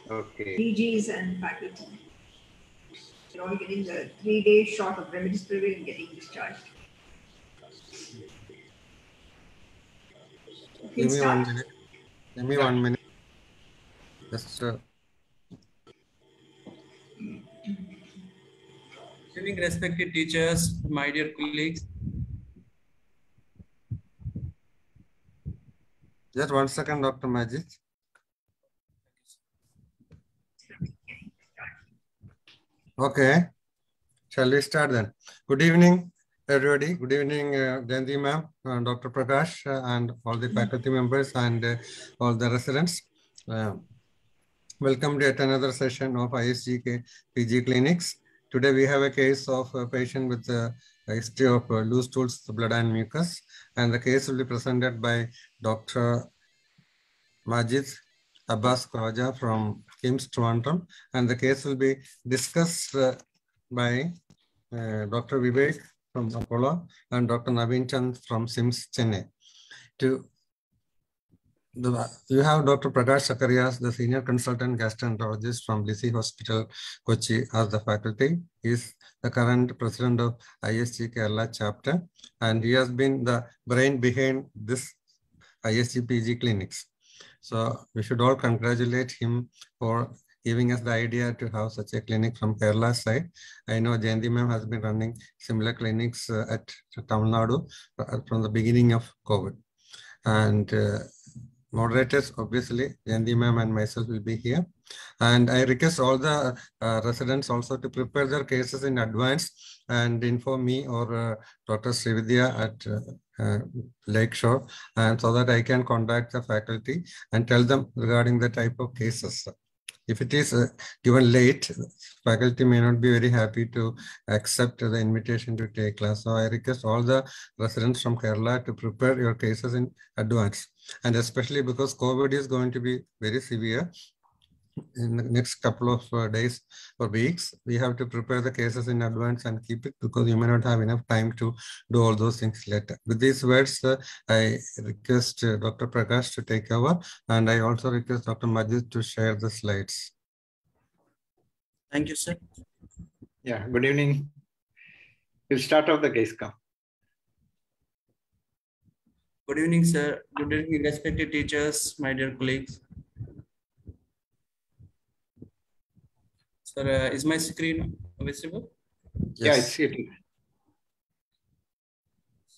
Okay. DGs and faculty. They're all getting the 3-day shot of remdesivir and getting discharged. Give me 1 minute. Give me 1 minute. Just Good evening, respected teachers, my dear colleagues. just 1 second, Dr. Majid. Okay. Shall we start then? Good evening, everybody. Good evening, Janti ma'am, Dr. Prakash, and all the faculty members and all the residents. Welcome to yet another session of ISG K PG Clinics. Today we have a case of a patient with a history of loose stools, blood and mucus, and the case will be presented by Dr. Majid Abbas Khwaja from KIMS Trivandrum, and the case will be discussed by Dr. Vivek from Apollo and Dr. Naveen Chand from SIMS Chennai. You have Dr. Prakash Sakarias, the senior consultant gastroenterologist from Lisi Hospital, Kochi, as the faculty. He is the current president of ISG Kerala chapter, and he has been the brain behind this ISG PG clinics. So we should all congratulate him for giving us the idea to have such a clinic from Kerala side. I know Jayanti ma'am has been running similar clinics at Tamil Nadu from the beginning of COVID. And moderators, obviously, Jayanti ma'am and myself will be here. And I request all the residents also to prepare their cases in advance and inform me or Dr. Srividya at Lakeshore, and so that I can contact the faculty and tell them regarding the type of cases. If it is given late, faculty may not be very happy to accept the invitation to take class. So I request all the residents from Kerala to prepare your cases in advance. And especially because COVID is going to be very severe in the next couple of days or weeks, we have to prepare the cases in advance and keep it, because you may not have enough time to do all those things later. With these words, I request Dr. Prakash to take over, and I also request Dr. Majid to share the slides. Thank you, sir. Yeah, good evening. We'll start off the case come. Good evening, sir. Good evening, respected teachers, my dear colleagues. Sir, is my screen visible? Yes. Yeah, it's it.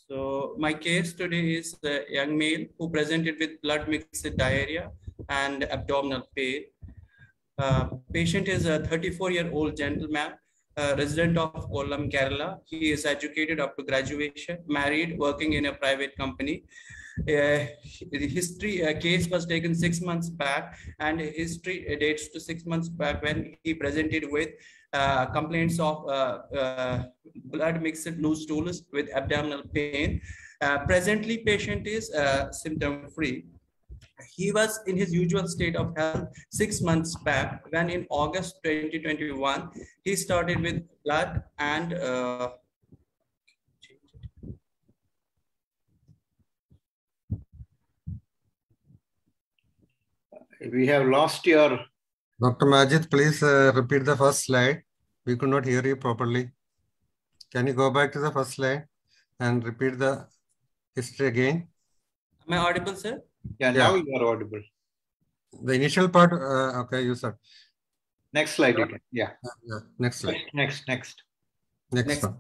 So my case today is a young male who presented with blood mixed diarrhea and abdominal pain. Patient is a 34-year-old gentleman, resident of Kollam, Kerala. He is educated up to graduation, married, working in a private company. The history case was taken 6 months back, and history dates to 6 months back when he presented with complaints of blood mixed loose stools with abdominal pain. Presently, patient is symptom free. He was in his usual state of health 6 months back when in August 2021, he started with blood and we have lost your... Dr. Majid, please repeat the first slide. We could not hear you properly. Can you go back to the first slide and repeat the history again? Am I audible, sir? Yeah, now you are audible. The initial part, okay, you said. Next slide, you can. Yeah. Next slide. Next one.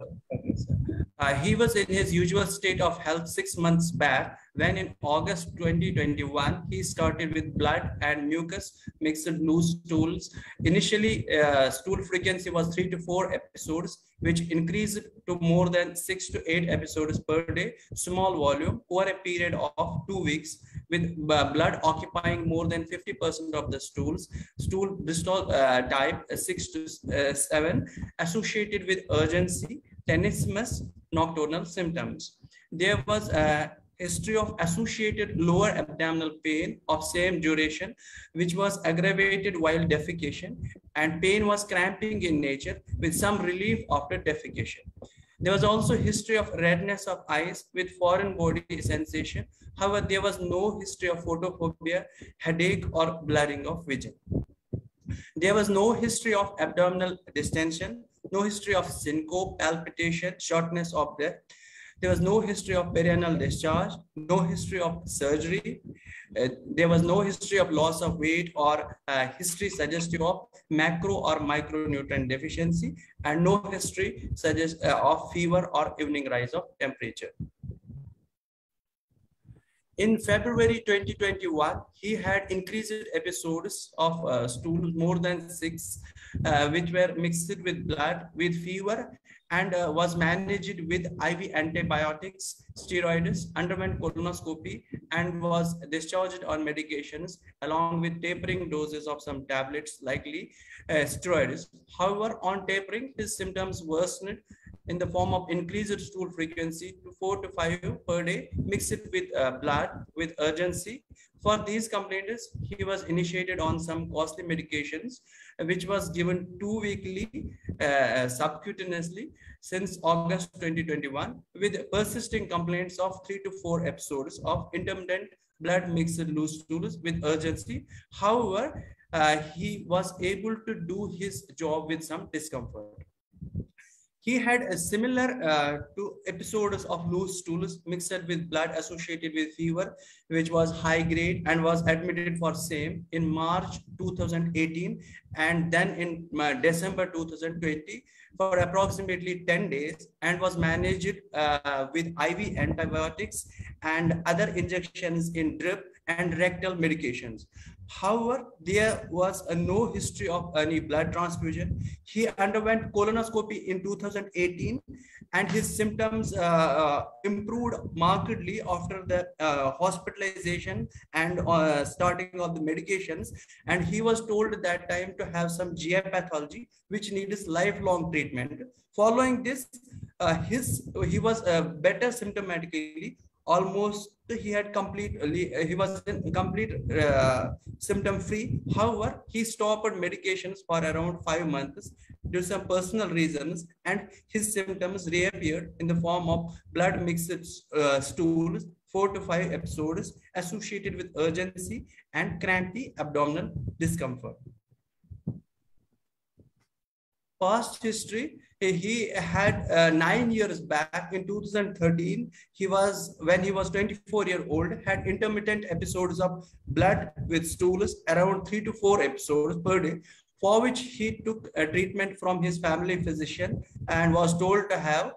He was in his usual state of health 6 months back when in August 2021, he started with blood and mucus mixed loose stools. Initially, stool frequency was 3 to 4 episodes, which increased to more than 6 to 8 episodes per day, small volume, over a period of 2 weeks, with blood occupying more than 50% of the stools. Stool Bristol type 6 to 7, associated with urgency, tenesmus, nocturnal symptoms. There was a history of associated lower abdominal pain of same duration, which was aggravated while defecation, and pain was cramping in nature with some relief after defecation. There was also history of redness of eyes with foreign body sensation. However, there was no history of photophobia, headache, or blurring of vision. There was no history of abdominal distension, no history of syncope, palpitation, shortness of breath. There was no history of perianal discharge, no history of surgery. There was no history of loss of weight or history suggestive of macro or micronutrient deficiency, and no history of fever or evening rise of temperature. In February 2021, he had increased episodes of stools more than 6, which were mixed with blood, with fever, and was managed with IV antibiotics, steroids, underwent colonoscopy, and was discharged on medications along with tapering doses of some tablets, likely steroids. However, on tapering, his symptoms worsened in the form of increased stool frequency to 4 to 5 per day, mixed with blood with urgency. For these complaints, he was initiated on some costly medications, which was given 2 weekly subcutaneously since August 2021, with persisting complaints of 3 to 4 episodes of intermittent blood mixed loose stools with urgency. However, he was able to do his job with some discomfort. He had a similar to episodes of loose stools mixed with blood associated with fever, which was high grade, and was admitted for same in March 2018 and then in December 2020 for approximately 10 days, and was managed with IV antibiotics and other injections in drip and rectal medications. However, there was no history of any blood transfusion. He underwent colonoscopy in 2018, and his symptoms improved markedly after the hospitalization and starting of the medications. And he was told at that time to have some GI pathology, which needs lifelong treatment. Following this, he was better symptomatically. Almost he was in complete symptom free. However, he stopped medications for around 5 months due to some personal reasons, and his symptoms reappeared in the form of blood mixed stools, 4 to 5 episodes associated with urgency and crampy abdominal discomfort. Past history, he had 9 years back in 2013, when he was 24-year-old, had intermittent episodes of blood with stools, around 3 to 4 episodes per day, for which he took a treatment from his family physician and was told to have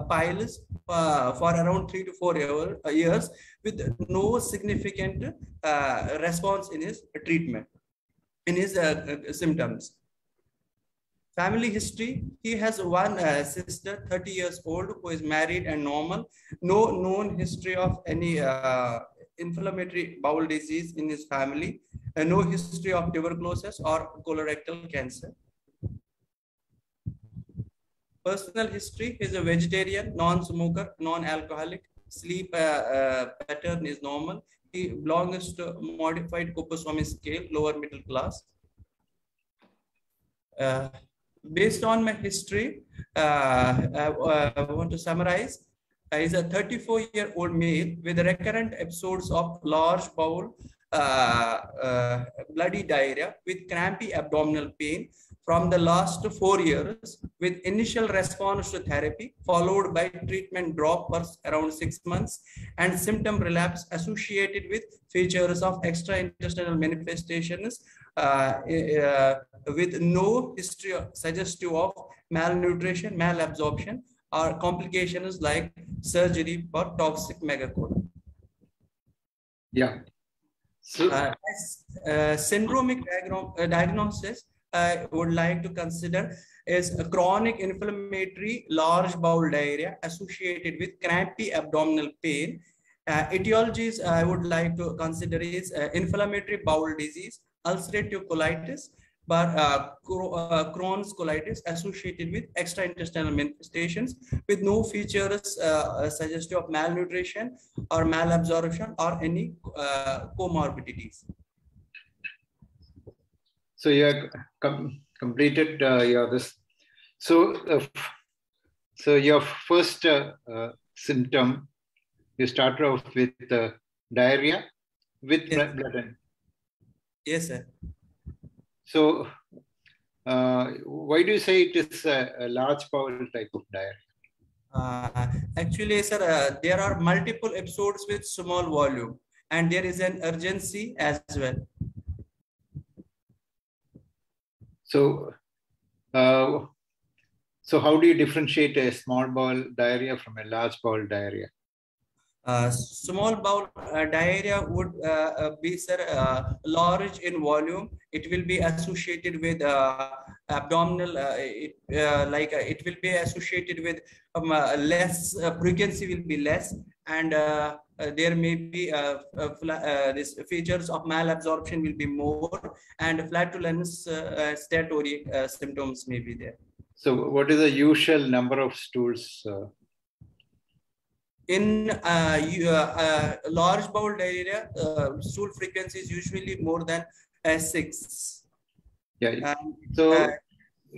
piles for around 3 to 4 years with no significant response in his treatment, in his symptoms. Family history, he has one sister, 30 years old, who is married and normal. No known history of any inflammatory bowel disease in his family. No history of tuberculosis or colorectal cancer. Personal history, he is a vegetarian, non-smoker, non-alcoholic. Sleep pattern is normal. He belongs to modified Kuppaswamy scale, lower middle class. Based on my history, I want to summarize. He's a 34-year-old male with recurrent episodes of large bowel, bloody diarrhea with crampy abdominal pain from the last 4 years, with initial response to therapy followed by treatment drop for around 6 months, and symptom relapse associated with features of extraintestinal manifestations with no history suggestive of malnutrition, malabsorption, or complications like surgery for toxic megacolon. Yeah. So, syndromic diagnosis I would like to consider is a chronic inflammatory large bowel diarrhea associated with crampy abdominal pain. Etiologies I would like to consider is inflammatory bowel disease, ulcerative colitis, but Crohn's colitis associated with extraintestinal manifestations with no features suggestive of malnutrition or malabsorption or any comorbidities. so you have completed your this. So, so your first symptom, you started off with diarrhea with Yes. blood. Yes, sir. So why do you say it is a large bowel type of diarrhea? Actually, sir, there are multiple episodes with small volume, and there is an urgency as well. So, so how do you differentiate a small bowel diarrhea from a large bowel diarrhea? Small bowel diarrhea would be, sir, large in volume. It will be associated with abdominal, it will be associated with less, frequency will be less, and there may be these features of malabsorption will be more, and flatulence staturic symptoms may be there. So what is the usual number of stools? In large bowel diarrhea, stool frequency is usually more than 6. Yeah. So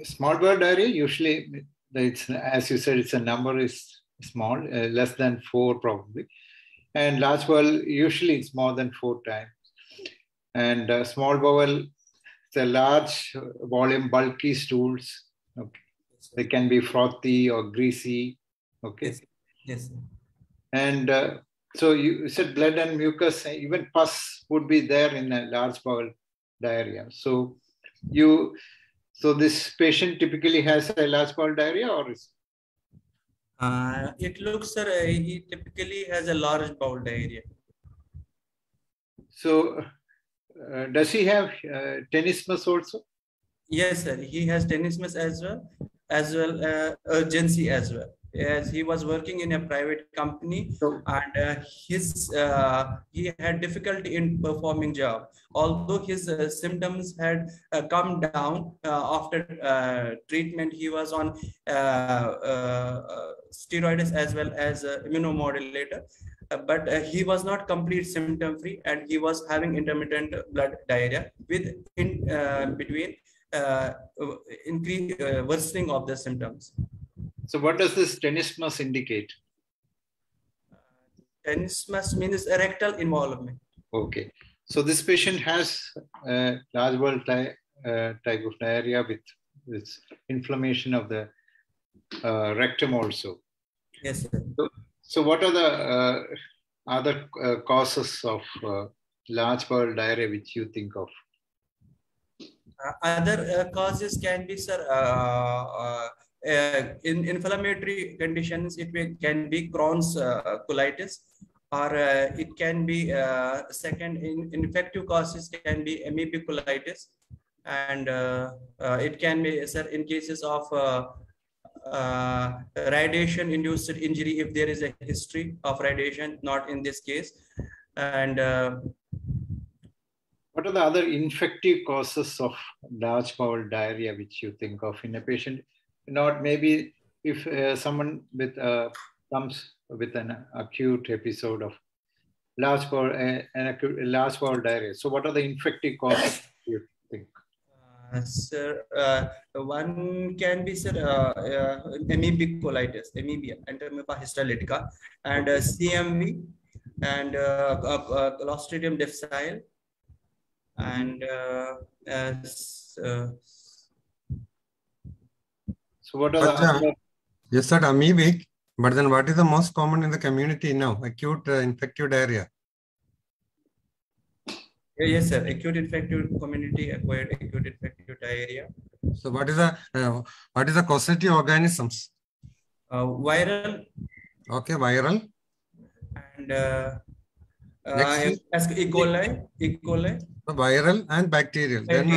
small bowel diarrhea usually, it's, as you said, it's a number is small, less than 4 probably, and large bowel usually it's more than 4 times. And small bowel, it's a large volume, bulky stools. Okay, they can be frothy or greasy. Okay. Yes. Yes. And so you said blood and mucus, even pus would be there in a large bowel diarrhea. So this patient typically has a large bowel diarrhea, or is? It looks, sir, he typically has a large bowel diarrhea. So does he have tenesmus also? Yes, sir. He has tenesmus as well urgency as well. As he was working in a private company, and he had difficulty in performing job. Although his symptoms had come down after treatment, he was on steroids as well as immunomodulator. But he was not complete symptom free, and he was having intermittent blood diarrhea with between worsening of the symptoms. So what does this tenesmus indicate? Tenesmus means rectal involvement. Okay. So this patient has a large bowel type of diarrhea with this inflammation of the rectum also. Yes, sir. So what are the other causes of large bowel diarrhea which you think of? Other causes can be, sir, in inflammatory conditions, can be Crohn's colitis, or it can be second in infective causes can be amoebic colitis, and it can be, sir, in cases of radiation induced injury, if there is a history of radiation, not in this case. And what are the other infective causes of large bowel diarrhea which you think of in a patient? Not maybe if someone with comes with an acute episode of large bowel large bowel diarrhea. So what are the infective causes you think? Sir, one can be, sir, amoebic colitis, amoeba, Entamoeba histolytica, and CMV, and Clostridium difficile, and so what are the other? You said amoebic, but then what is the most common in the community now? Acute infective diarrhea. Yes, sir. Acute infective community acquired acute infective diarrhea. So what is the causative organisms? Viral. Okay, viral. And E. coli. So viral and bacterial. Bacterial. Then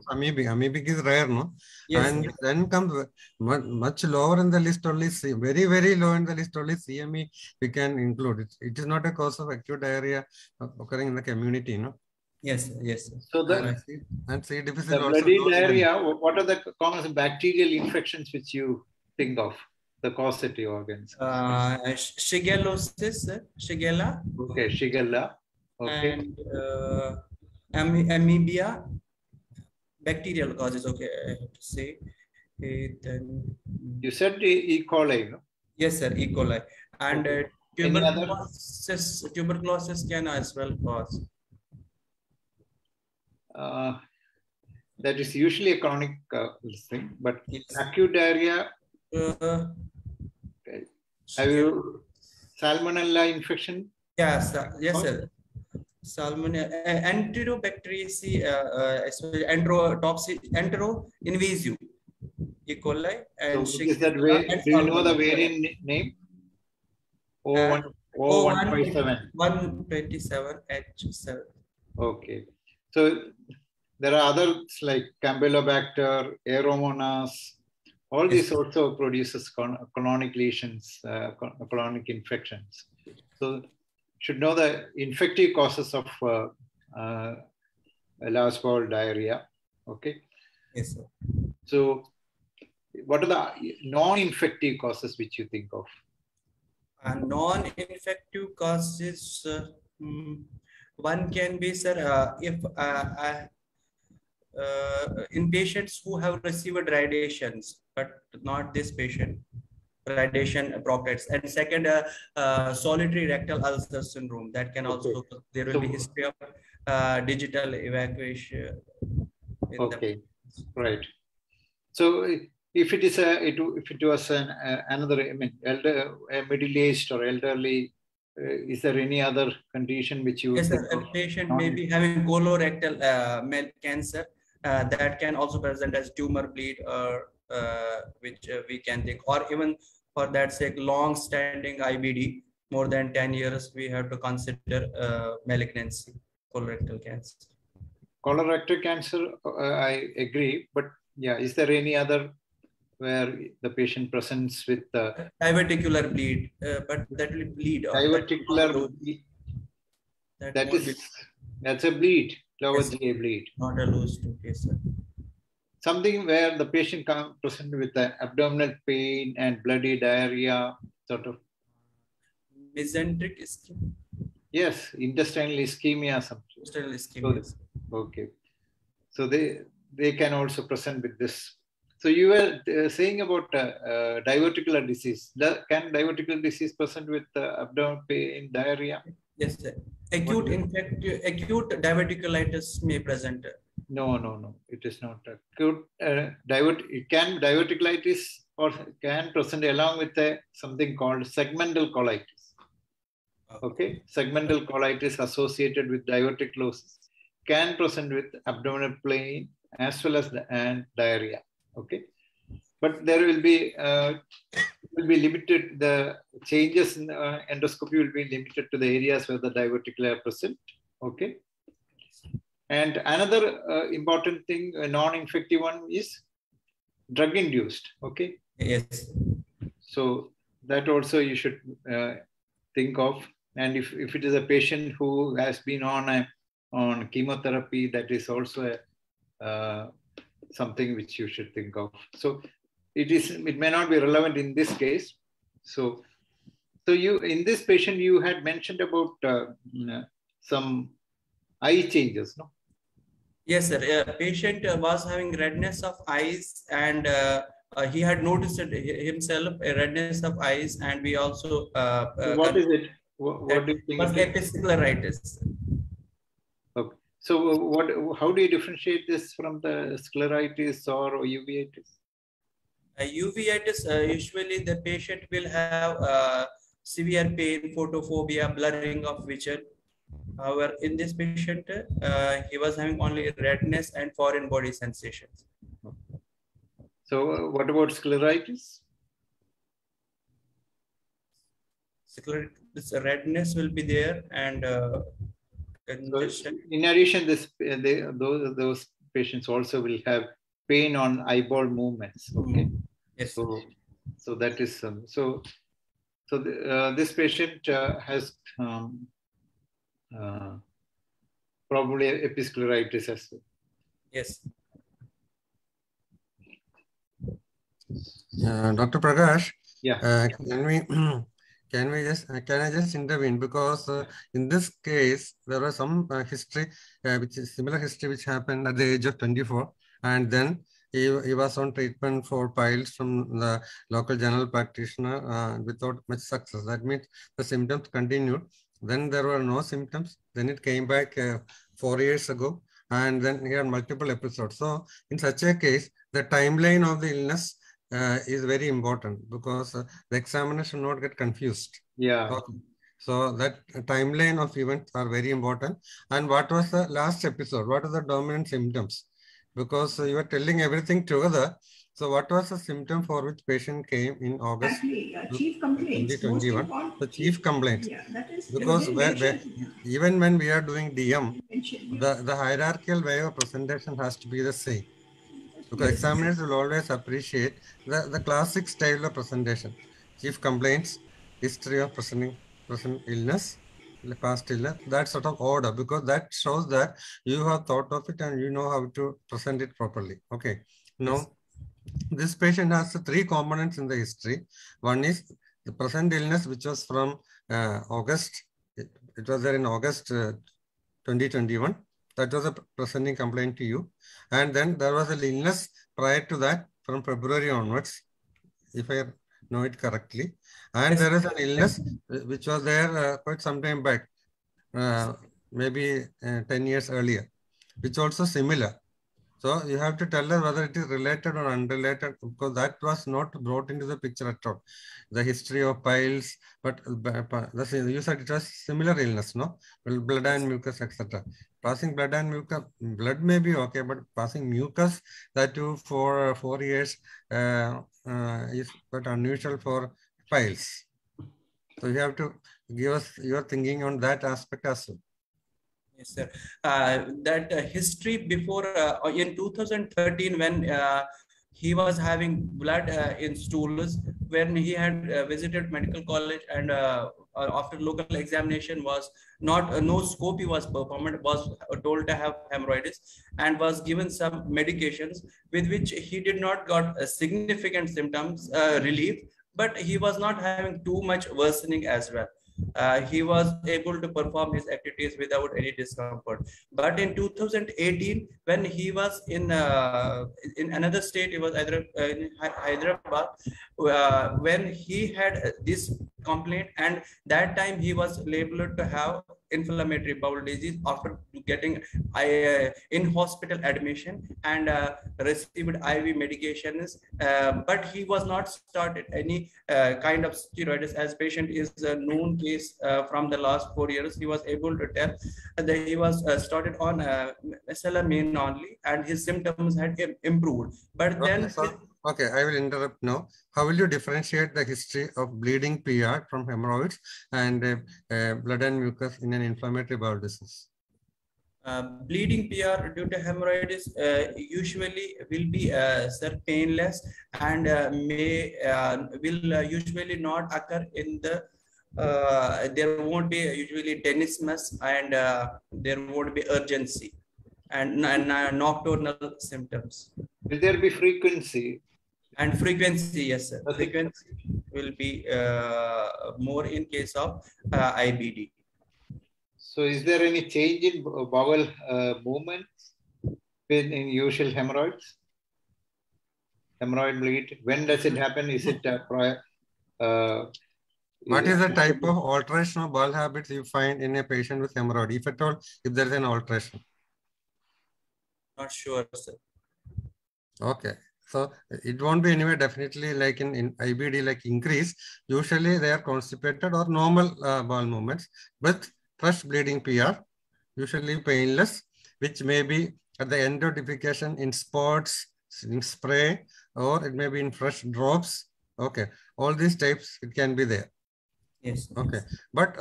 amoebic. Amoebic is rare, no? Yes. And then comes much lower in the list only very, very low in the list only CME we can include. It is not a cause of acute diarrhea occurring in the community, no? Yes, yes. So the C. difficile the also bloody diarrhea, what are the common bacterial infections which you think of? The causative organs? Shigellosis, Shigella. Okay, Shigella. Okay. And amoeba, bacterial causes. Okay, I have to say. Then you said E. coli, no? Yes, sir, E. coli. And okay. tuberculosis can as well cause. that is usually a chronic thing, but Yes. acute diarrhea. Okay. Have you salmonella infection? Yes, yes, sir. Salmonella, Enterobacteriaceae, especially entero-invasive, E. coli, and so is that way? Do you know the variant name? 0157. 127H7. Okay. So there are others like Campylobacter, Aeromonas. All these also produces colonic lesions, colonic infections. So should know the infective causes of large bowel diarrhea. Okay. Yes, sir. So what are the non-infective causes which you think of? Non-infective causes, one can be, sir, if in patients who have received radiations, but not this patient, radiation propets. And second, solitary rectal ulcer syndrome. That can also, there will be history of digital evacuation. Okay, right. So if it is if it was another, I mean, middle-aged or elderly, is there any other condition which you? Yes, sir. A patient may be having colorectal cancer. That can also present as tumor bleed, or which we can think, or even for that sake, long-standing IBD, more than 10 years, we have to consider malignancy, colorectal cancer. Colorectal cancer, I agree, but yeah, is there any other where the patient presents with diverticular bleed, but that will bleed. Diverticular bleed. That's a bleed, lower GA bleed. Not a loose tooth, yes, sir. Something where the patient comes present with abdominal pain and bloody diarrhea, sort of. Mesenteric ischemia. Yes, intestinal ischemia. Intestinal ischemia. So, okay. So they can also present with this. So you were saying about diverticular disease. Can diverticular disease present with abdominal pain, diarrhea? Yes, sir. Acute diverticulitis may present. No. It is not acute. Diverticulitis or can present along with something called segmental colitis. Okay, segmental colitis associated with diverticulosis can present with abdominal pain as well as diarrhea. Okay, but there will be limited. The changes in endoscopy will be limited to the areas where the diverticula are present. Okay, and another important thing, a non-infective one, is drug-induced. Okay. Yes. So that also you should think of. And if it is a patient who has been on chemotherapy, that is also something which you should think of. So it may not be relevant in this case. So you, in this patient, you had mentioned about some eye changes, no? Yes, sir. A patient was having redness of eyes, and he had noticed himself a redness of eyes, and we also. So what is it? What do you think? Was episcleritis. Okay. So how do you differentiate this from the scleritis or uveitis? Uveitis, usually the patient will have severe pain, photophobia, blurring of vision. However, in this patient, he was having only redness and foreign body sensations. So what about scleritis? This redness will be there, and congestion. So in addition, those patients also will have pain on eyeball movements. Okay. Yes. So that is this patient has probably episcleritis as well. Yes. Dr. Prakash. Yeah. Can I just intervene, because in this case there was some history, which is similar history, which happened at the age of 24, and then he was on treatment for piles from the local general practitioner without much success. That means the symptoms continued. Then there were no symptoms. Then it came back 4 years ago, and then he had multiple episodes. So in such a case, the timeline of the illness is very important because the examiner should not get confused. Yeah. Okay. So that timeline of events are very important. And what was the last episode? What are the dominant symptoms? Because you are telling everything together. So what was the symptom for which patient came in August? Exactly, chief complaints. 2021. Most important. The chief complaints. Yeah, that is because even when we are doing DM, the hierarchical way of presentation has to be the same. Because yes, examiners will always appreciate the classic style of presentation. Chief complaints, history of present illness, past illness, that sort of order, because that shows that you have thought of it and you know how to present it properly. Okay. Now, Yes. this patient has 3 components in the history. One is the present illness, which was from August. It was there in August 2021. That was a presenting complaint to you. And then there was an illness prior to that from February onwards, if I know it correctly. And there is an illness which was there quite some time back, maybe 10 years earlier, which also similar. So you have to tell us whether it is related or unrelated, because that was not brought into the picture at all. The history of piles, but you said it was similar illness, no? Well, blood and mucus, etc. Passing blood and mucus, blood may be okay, but passing mucus, that too for 4 years, is quite unusual for piles. So you have to give us your thinking on that aspect as well. Yes, sir. That history before in 2013, when he was having blood in stools, when he had visited medical college, and after local examination was not no scopy was performed, was told to have hemorrhoids, and was given some medications with which he did not got significant symptoms relief, but he was not having too much worsening as well. He was able to perform his activities without any discomfort. But in 2018, when he was in another state, he was either in Hyderabad, when he had this complaint, and that time he was labeled to have inflammatory bowel disease after getting in hospital admission, and received IV medications, but he was not started any kind of steroids, as patient is a known case from the last 4 years. He was able to tell that he was started on mesalamine only, and his symptoms had improved. But Okay, then so, okay, I will interrupt now. How will you differentiate the history of bleeding PR from hemorrhoids and blood and mucus in an inflammatory bowel disease? Bleeding PR due to hemorrhoids usually will be painless, and will usually not occur in the there won't be usually tenesmus, and there won't be urgency and nocturnal symptoms. Will there be frequency? And frequency, yes, sir. Frequency will be more in case of IBD. So is there any change in bowel movements in usual hemorrhoids? Hemorrhoid bleed, when does it happen? Is it prior? What is the type of alteration of bowel habits you find in a patient with hemorrhoid, if at all, if there is an alteration? Not sure, sir. Okay. So it won't be anyway, definitely like in IBD, like increase. Usually they are constipated or normal bowel movements with fresh bleeding PR, usually painless, which may be at the end of defecation in spots, in spray, or it may be in fresh drops. Okay. All these types, it can be there. Yes. Okay. But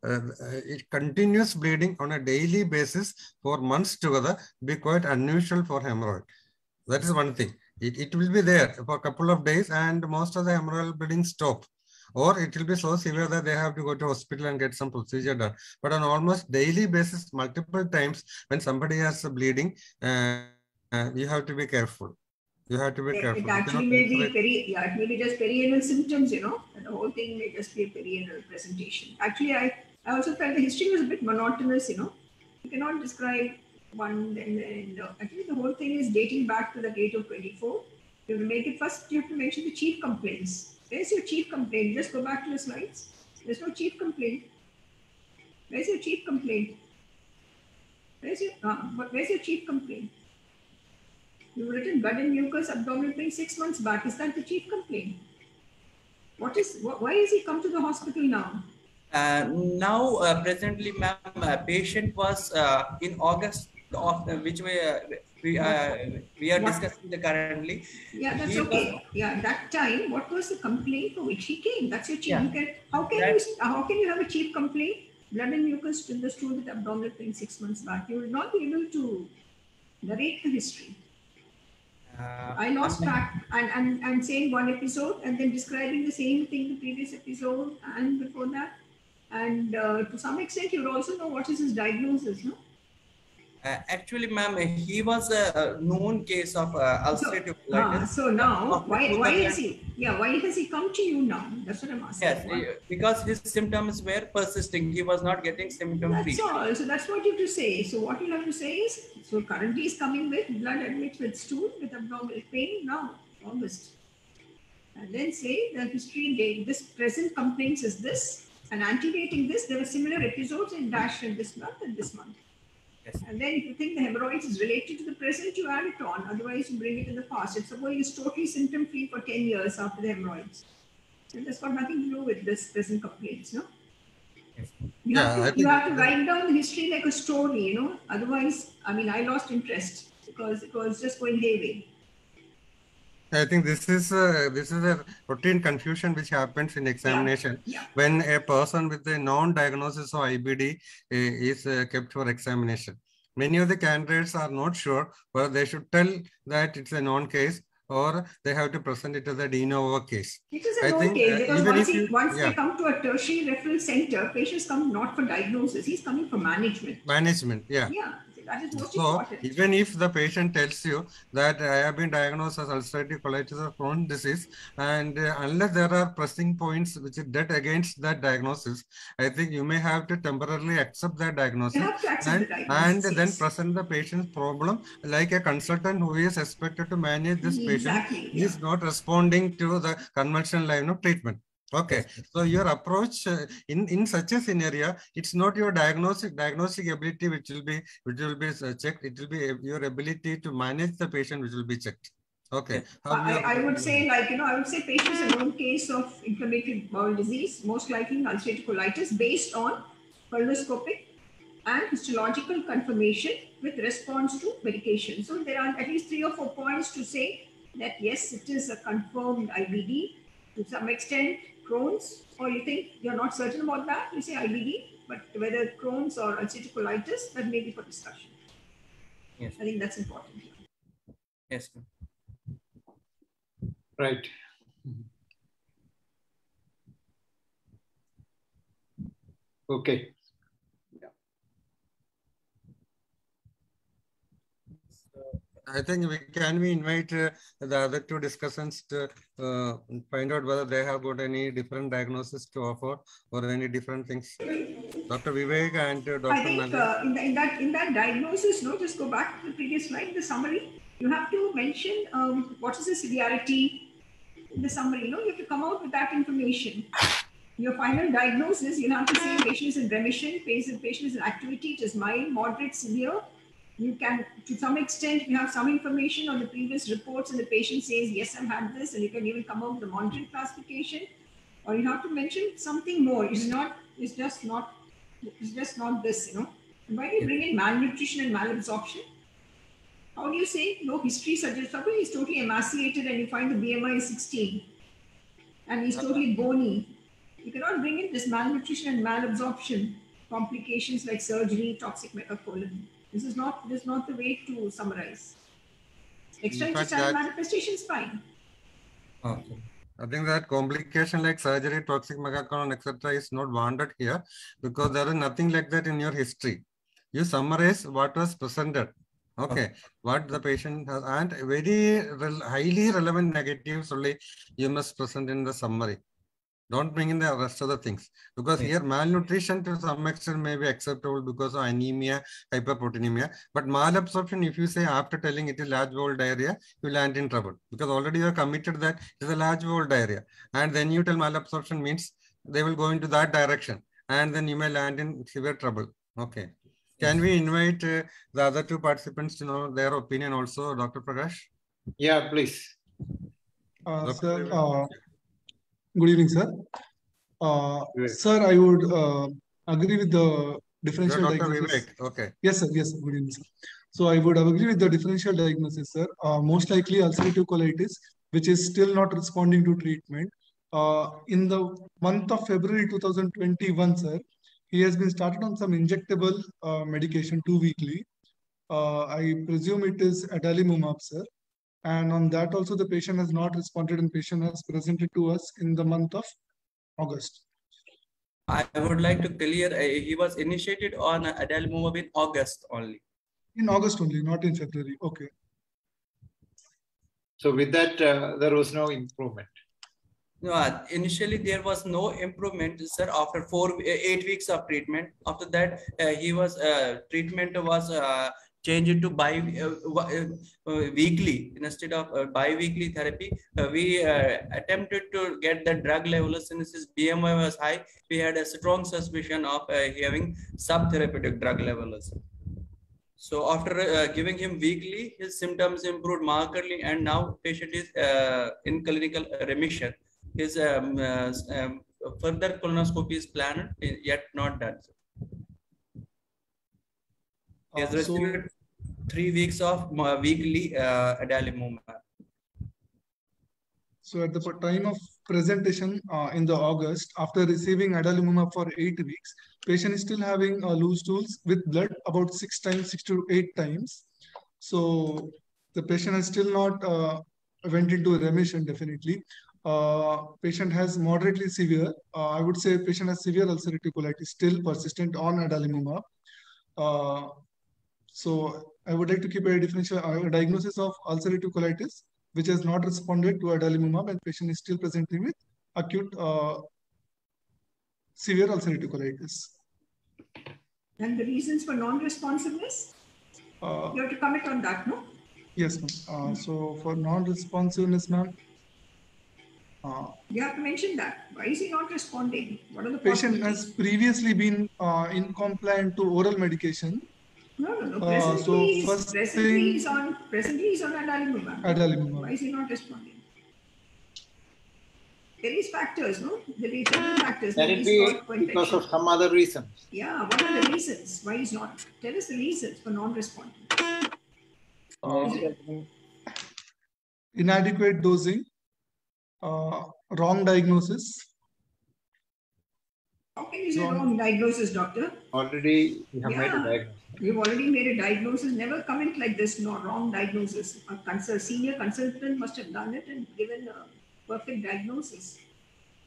it continuous bleeding on a daily basis for months together be quite unusual for hemorrhoid. That is one thing. It will be there for a couple of days and most of the hemorrhoidal bleeding stop. Or it will be so severe that they have to go to hospital and get some procedure done. But on almost daily basis, multiple times, when somebody has a bleeding, you have to be careful. You have to be careful. It actually may be it may be just perianal symptoms, you know, and the whole thing may just be a perianal presentation. Actually, I also felt the history was a bit monotonous, you know. You cannot describe one, then actually the whole thing is dating back to the date of 24. You have to make it first, you have to mention the chief complaints. Where's your chief complaint? Just go back to the slides. There's no chief complaint. Where's your chief complaint? Where's your chief complaint? You've written blood and mucus, abdominal pain 6 months back. Is that the chief complaint? Why has he come to the hospital now? Now, presently, ma'am, patient was in August of which we are discussing currently. Yeah, that's okay. Yeah, that time, what was the complaint for which he came? That's your chief. Yeah. How can you have a chief complaint? Blood and mucus in the stool with abdominal pain 6 months back. You will not be able to narrate the history. I lost track and saying one episode and then describing the same thing the previous episode and before that. And to some extent, you will also know what is his diagnosis, no? Actually, ma'am, he was a known case of ulcerative colitis. So now, why has he come to you now? That's what I'm asking. Yes, because his symptoms were persisting. He was not getting symptom-free. That's all. So that's what you have to say. So what you have to say is, so currently he's coming with blood admits with stool with abdominal pain now, August. And then say the history date, this present complaints is this, and antedating this, there were similar episodes in dash in this month and this month. Yes. And then if you think the hemorrhoids is related to the present, you add it on. Otherwise, you bring it in the past. If suppose he's totally symptom-free for 10 years after the hemorrhoids, and that's got nothing to do with this present complaints, no? Yes. You have to write down the history like a story, you know. Otherwise, I mean, I lost interest because it was just going hayway. I think this is a routine confusion which happens in examination when a person with a known diagnosis of IBD is kept for examination. Many of the candidates are not sure whether they should tell that it's a known case or they have to present it as a de novo case. It is a known case because once they come to a tertiary referral center, patients come not for diagnosis, he's coming for management. Management, yeah. Yeah. That is most so important. Even if the patient tells you that I have been diagnosed as ulcerative colitis or Crohn's disease, and unless there are pressing points which are dead against that diagnosis, I think you may have to temporarily accept that diagnosis, and then present the patient's problem like a consultant who is expected to manage this patient is not responding to the conventional line of treatment. Okay, so your approach in such a scenario, it's not your diagnostic ability which will be checked. It will be your ability to manage the patient which will be checked. Okay. I would say patients a known case of inflammatory bowel disease, most likely ulcerative colitis, based on colonoscopic and histological confirmation with response to medication. So there are at least 3 or 4 points to say that yes, it is a confirmed IBD to some extent. Crohn's, or you think you're not certain about that, you say IBD, but whether Crohn's or ulcerative colitis, that may be for discussion. Yes. I think that's important. Yes. Right. Okay. I think we invite the other 2 discussants to find out whether they have got any different diagnosis to offer or any different things. Dr. Vivek and Dr. I think in that diagnosis, just go back to the previous slide, the summary. You have to mention what is the severity in the summary. You have to come out with that information. Your final diagnosis, you have to say patient is in remission, patient is in activity, it is mild, moderate, severe. You can, to some extent, you have some information on the previous reports and the patient says, yes, I've had this, and you can even come out with the monitoring classification, or you have to mention something more. It's just not this, And why do you bring in malnutrition and malabsorption? How do you say no history suggests somebody is totally emaciated and you find the BMI is 16 and he's totally bony? You cannot bring in this malnutrition and malabsorption complications like surgery, toxic megacolon. This is not the way to summarize. Extra-intestinal manifestation is fine. Okay. I think that complication like surgery, toxic megacolon, etc. is not wanted here because there is nothing like that in your history. You summarize what was presented. Okay. What the patient has, and very highly relevant negatives only you must present in the summary. Don't bring in the rest of the things because here malnutrition to some extent may be acceptable because of anemia, hyperproteinemia. But malabsorption, if you say after telling it is large bowel diarrhea, you land in trouble because already you are committed that it is a large bowel diarrhea. And then you tell malabsorption means they will go into that direction and then you may land in severe trouble. Okay. Can we invite the other two participants to know their opinion also, Dr. Prakash? Yeah, please. Sir, good evening, sir. Sir, I would agree with the differential diagnosis. Vivek. Okay. Yes, sir. Yes, sir. Good evening, sir. So I would agree with the differential diagnosis, sir. Most likely ulcerative colitis, which is still not responding to treatment. In the month of February 2021, sir, he has been started on some injectable medication 2 weekly. I presume it is adalimumab, sir. And on that also the patient has not responded and patient has presented to us in the month of August. I would like to clear, he was initiated on adalimumab in August only. In August only, not in February. Okay. So with that, there was no improvement. No, initially there was no improvement, sir. After 8 weeks of treatment, after that treatment was changed to weekly instead of bi-weekly therapy. We attempted to get the drug levels. Since his BMI was high, we had a strong suspicion of having subtherapeutic drug levels. So after giving him weekly, his symptoms improved markedly, and now patient is in clinical remission. His further colonoscopy is planned, yet not done. He has received 3 weeks of weekly adalimumab. So at the time of presentation in the August, after receiving adalimumab for 8 weeks, patient is still having loose stools with blood about 6 to 8 times. So the patient has still not went into remission definitely. Patient has moderately severe, I would say patient has severe ulcerative colitis still persistent on adalimumab. So I would like to keep a differential diagnosis of ulcerative colitis, which has not responded to adalimumab, and patient is still presenting with acute severe ulcerative colitis. And the reasons for non-responsiveness? You have to comment on that, no? Yes, ma'am. So for non-responsiveness, ma'am, you have to mention that. Why is he not responding? What are the patient has previously been incompliant to oral medication. No. Presently, he's on adalimumab. Why is he not responding? There is factors, no? There is several factors. Can it be because of some other reasons? Yeah, what are the reasons? Why he's not? Tell us the reasons for non-responding. Inadequate dosing, wrong diagnosis. How can you say wrong diagnosis, doctor? Already you have made a diagnosis. You've already made a diagnosis. Never comment like this, no, wrong diagnosis. A senior consultant must have done it and given a perfect diagnosis.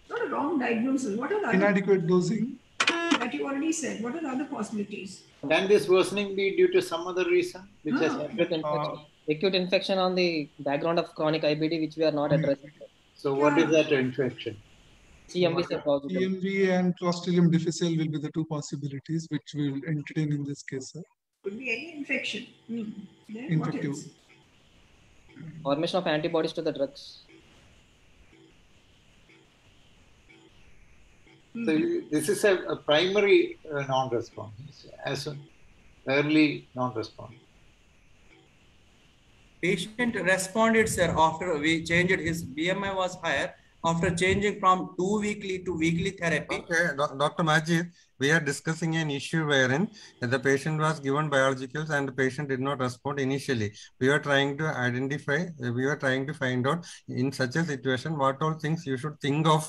Not a wrong diagnosis. What are the inadequate dosing? That you already said. What are the other possibilities? Can this worsening be due to some other reason? Which has acute infection on the background of chronic IBD, which we are not addressing. So what is that infection? CMV and Clostridium difficile will be the two possibilities which we will entertain in this case, sir. Could be any infection. Infective. Formation of antibodies to the drugs. So this is a primary non-response, as an early non-response. Patient responded, sir, after we changed his BMI was higher. After changing from 2 weekly to weekly therapy. Okay, Dr. Majid, we are discussing an issue wherein the patient was given biologicals and the patient did not respond initially. We are trying to identify, we are trying to find out in such a situation what all things you should think of.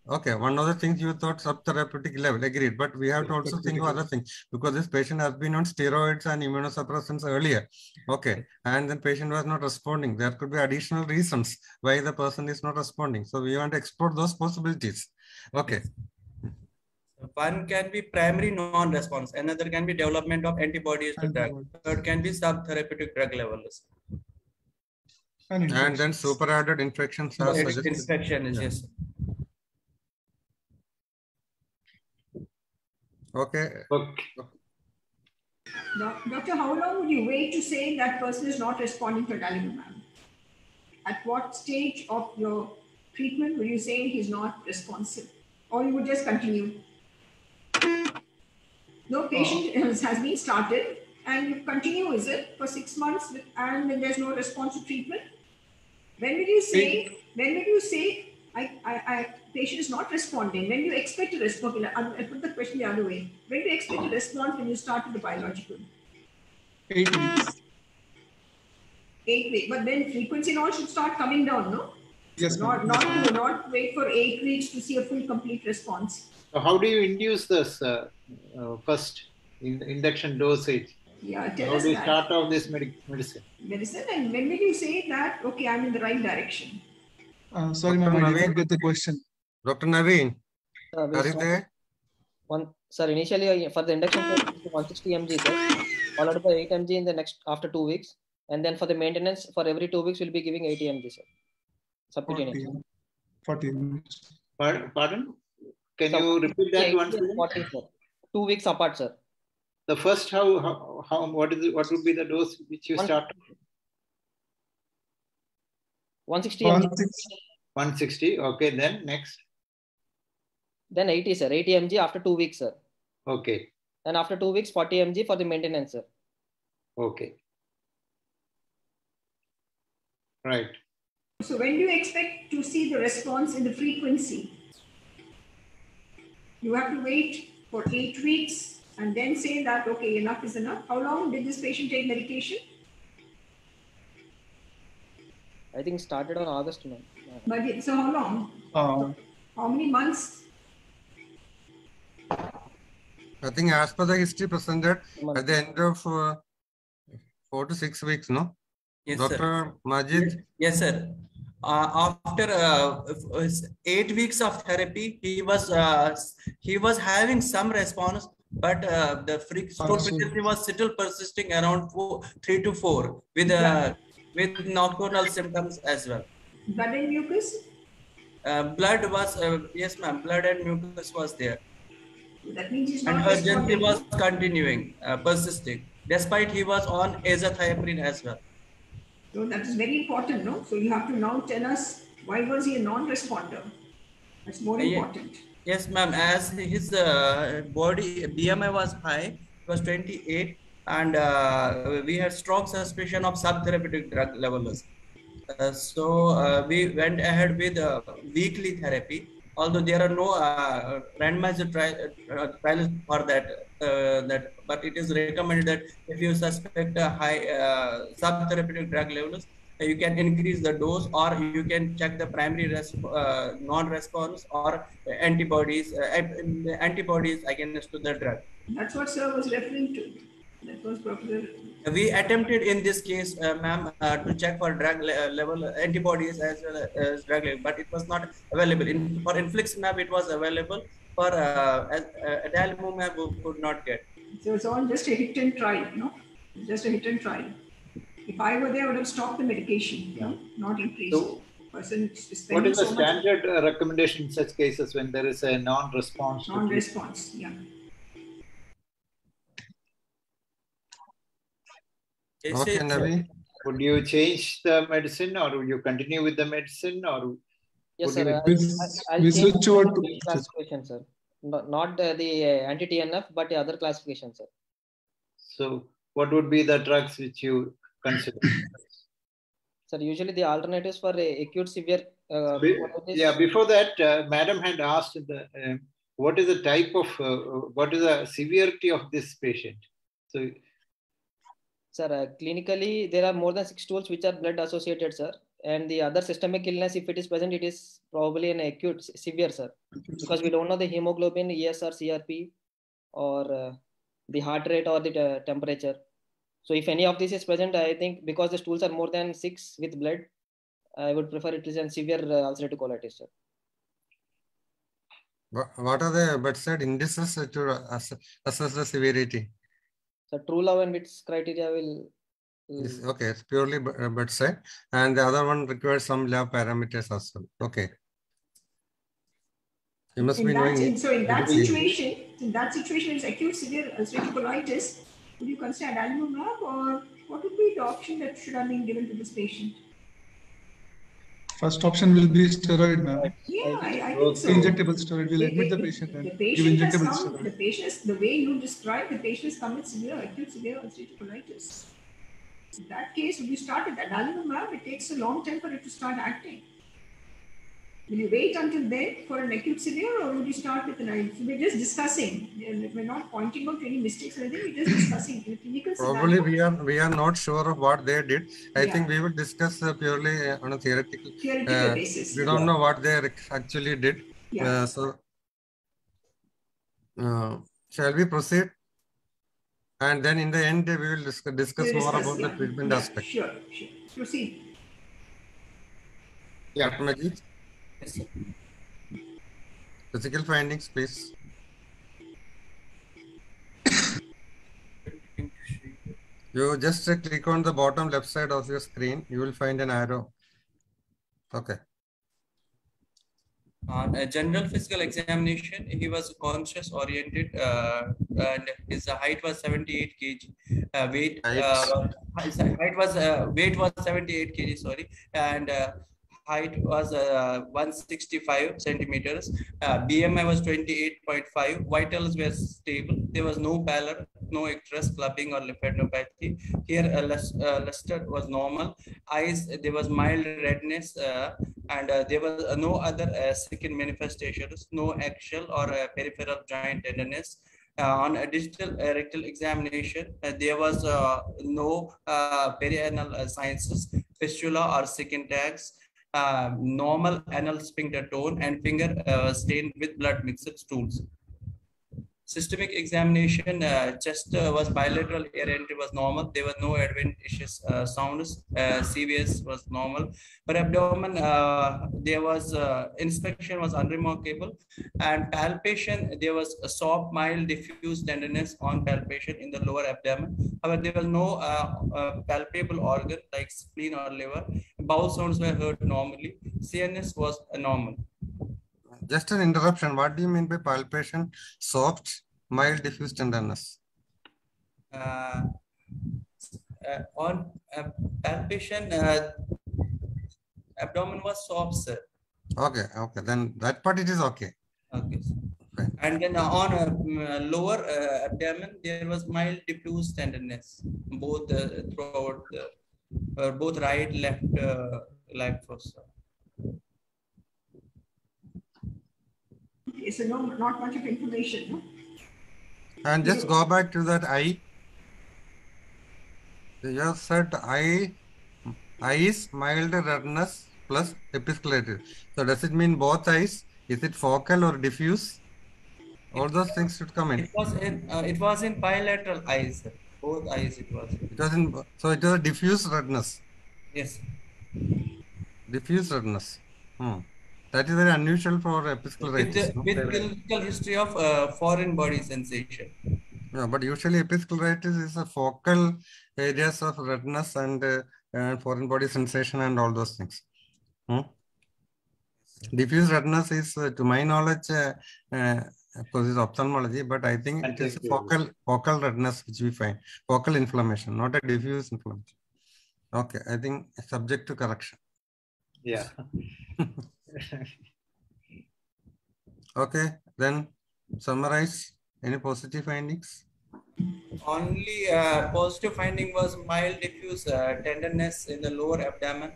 Okay, one of the things you thought subtherapeutic level, agreed, but we have to also think of other things because this patient has been on steroids and immunosuppressants earlier. Okay, and then patient was not responding. There could be additional reasons why the person is not responding. So we want to explore those possibilities. Okay. One can be primary non-response. Another can be development of antibodies to drug. Third can be subtherapeutic drug levels. And then superadded infections are suggested. Infection is yes. Okay. Doctor, how long would you wait to say that person is not responding to adalimumab? At what stage of your treatment will you say he's not responsive? Or you would just continue? No, patient has been started and you continue, is it, for 6 months and then there's no response to treatment? When did you say, patient is not responding? When do you expect a response? I'll put the question the other way. When do you expect a response when you start with the biological? 8 weeks. 8 weeks. But then frequency and all should start coming down, no? Yes, not wait for 8 weeks to see a full complete response. So how do you induce this first induction dosage? Yeah, tell how us do you that. start off this medicine? And when did you say that, okay, I'm in the right direction? Sorry, ma'am, I did not get the question. Dr. Naveen, are you there? Sir, initially for the induction phase, 160 mg, sir, followed by 8 mg in the next after 2 weeks. And then for the maintenance, for every 2 weeks, we'll be giving 80 mg, sir. Subcutaneous. 40 minutes. Pardon? Can you repeat that once again? 40, sir. 2 weeks apart, sir. The first, what would be the dose which you start? 160 mg. 160. Okay, then next. Then 80, sir. 80 mg after 2 weeks, sir. Okay. And after 2 weeks, 40 mg for the maintenance, sir. Okay. Right. So when do you expect to see the response in the frequency? You have to wait for 8 weeks and then say that, okay, enough is enough. How long did this patient take medication? I think started on August, no? But so how long? How many months? I think as per the history presented, at the end of 4 to 6 weeks, no? Yes, Dr. Sir. Majid? Yes, sir. After 8 weeks of therapy, he was having some response, but the frequency was still persisting around 3 to 4 with nocturnal symptoms as well. Blood and mucus? Blood was yes, ma'am. Blood and mucus was there. That means he's and not urgency responding. was continuing, persisting, despite he was on azathioprine as well. So that is very important, no? So you have to now tell us why was he a non-responder? That's more important. Yes, ma'am. As his body BMI was high, it was 28, and we had strong suspicion of subtherapeutic drug levels. So we went ahead with weekly therapy. Although there are no randomized trials for that, but it is recommended that if you suspect a high subtherapeutic drug levels, you can increase the dose, or you can check the primary non-response or antibodies against the drug. That's what sir was referring to. That was Professor. We attempted in this case, ma'am, to check for drug level antibodies as well as drug level, but it was not available. For infliximab, it was available. For adalimumab, we could not get. So it's all just a hit and try, no? Just a hit and try. If I were there, I would have stopped the medication, no? Not increased. So, what is the standard recommendation in such cases when there is a non-response? Non-response, yeah. Okay, Navi. Would you change the medicine, or would you continue with the medicine, or? Yes, sir. We switch over to classification, sir. Not the anti-TNF, but the other classification, sir. So, what would be the drugs which you consider? Sir, usually the alternatives for acute severe. Before that, Madam had asked what is the type of, what is the severity of this patient? So, sir, clinically, there are more than 6 stools which are blood associated, sir. And the other systemic illness, if it is present, it is probably an acute severe, sir. Because we don't know the hemoglobin, ESR, CRP, or the heart rate or the temperature. So if any of this is present, I think because the stools are more than 6 with blood, I would prefer it is a severe ulcerative colitis, sir. What are the bedside indices to assess the severity? So true love and its criteria will. Okay, it's purely bedside, and the other one requires some lab parameters as well. Okay. You must be knowing. So in that situation, it's acute severe ulcerative colitis. Would you consider adalimumab, or what would be the option that should have been given to this patient? First option will be steroid, ma'am. Yeah, I think so. Injectable steroid. We'll admit the patient and give injectable steroid. The patient is, the way you describe, the patient has come with acute severe ulcerative colitis. In that case, when you start with adalimumab, it takes a long time for it to start acting. Will you wait until then for an acute severe, or will you start with an IV? So we're just discussing. We're not pointing out to any mistakes or anything. We're just discussing. In a clinical Probably scenario, we are not sure of what they did. I think we will discuss purely on a theoretical basis. We don't know what they actually did. Yeah. Shall we proceed? And then in the end, we will discuss more about the treatment aspect. Sure. Proceed. Yeah, Majid. Physical findings, please. You just click on the bottom left side of your screen. You will find an arrow. Okay. On a general physical examination, he was conscious oriented and his height was 78 kg. Weight was 78 kg, sorry, and height was 165 centimeters. BMI was 28.5. Vitals were stable. There was no pallor, no icterus, clubbing, or lymphadenopathy. Here, luster was normal. Eyes, there was mild redness, and there was no other second manifestations, no axial or peripheral joint tenderness. On a digital rectal examination, there was no perianal sciences, fistula or second tags. Normal anal sphincter tone and finger stained with blood mixed stools. Systemic examination, chest was bilateral, air entry was normal. There were no adventitious sounds. CVS was normal. But abdomen, there was inspection was unremarkable, and palpation, there was a soft, mild, diffuse tenderness on palpation in the lower abdomen. However, there was no palpable organ like spleen or liver. Bowel sounds were heard normally. CNS was normal. Just an interruption. What do you mean by palpation? Soft, mild, diffuse tenderness. On palpation, abdomen was soft, sir. Okay. Then that part it is okay. Okay. Fine. And then on lower abdomen, there was mild diffuse tenderness, both throughout the both right, left fossa. So not much of information. No? And just go back to that eye. You have said eyes, mild redness plus episclerated. So does it mean both eyes? Is it focal or diffuse? All those things should come in. It was in bilateral eyes. Both eyes it was. So it was a diffuse redness. Yes. Diffuse redness. That is very unusual for episcleritis. With clinical history of foreign body sensation. Yeah, but usually episcleritis is a focal areas of redness and foreign body sensation and all those things. Diffuse redness is, to my knowledge, of course, is ophthalmology, but I think it is focal redness which we find. Focal inflammation, not a diffuse inflammation. Okay, I think subject to correction. Yeah. Okay, then summarize. Any positive findings? Only positive finding was mild diffuse tenderness in the lower abdomen,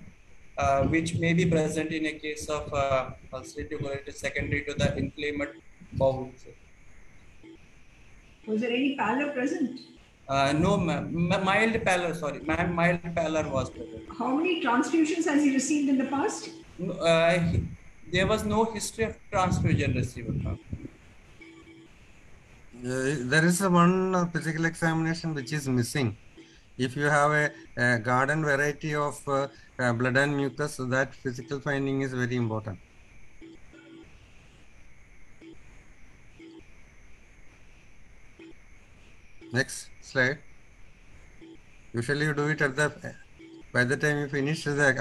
which may be present in a case of ulcerative colitis secondary to the inflamed bowels. Was there any pallor present? No, mild pallor, sorry. Mild pallor was present. How many transfusions has he received in the past? There was no history of transfusion received. There is one physical examination which is missing. If you have a garden variety of blood and mucus, that physical finding is very important. Next slide. Usually you do it at by the time you finish the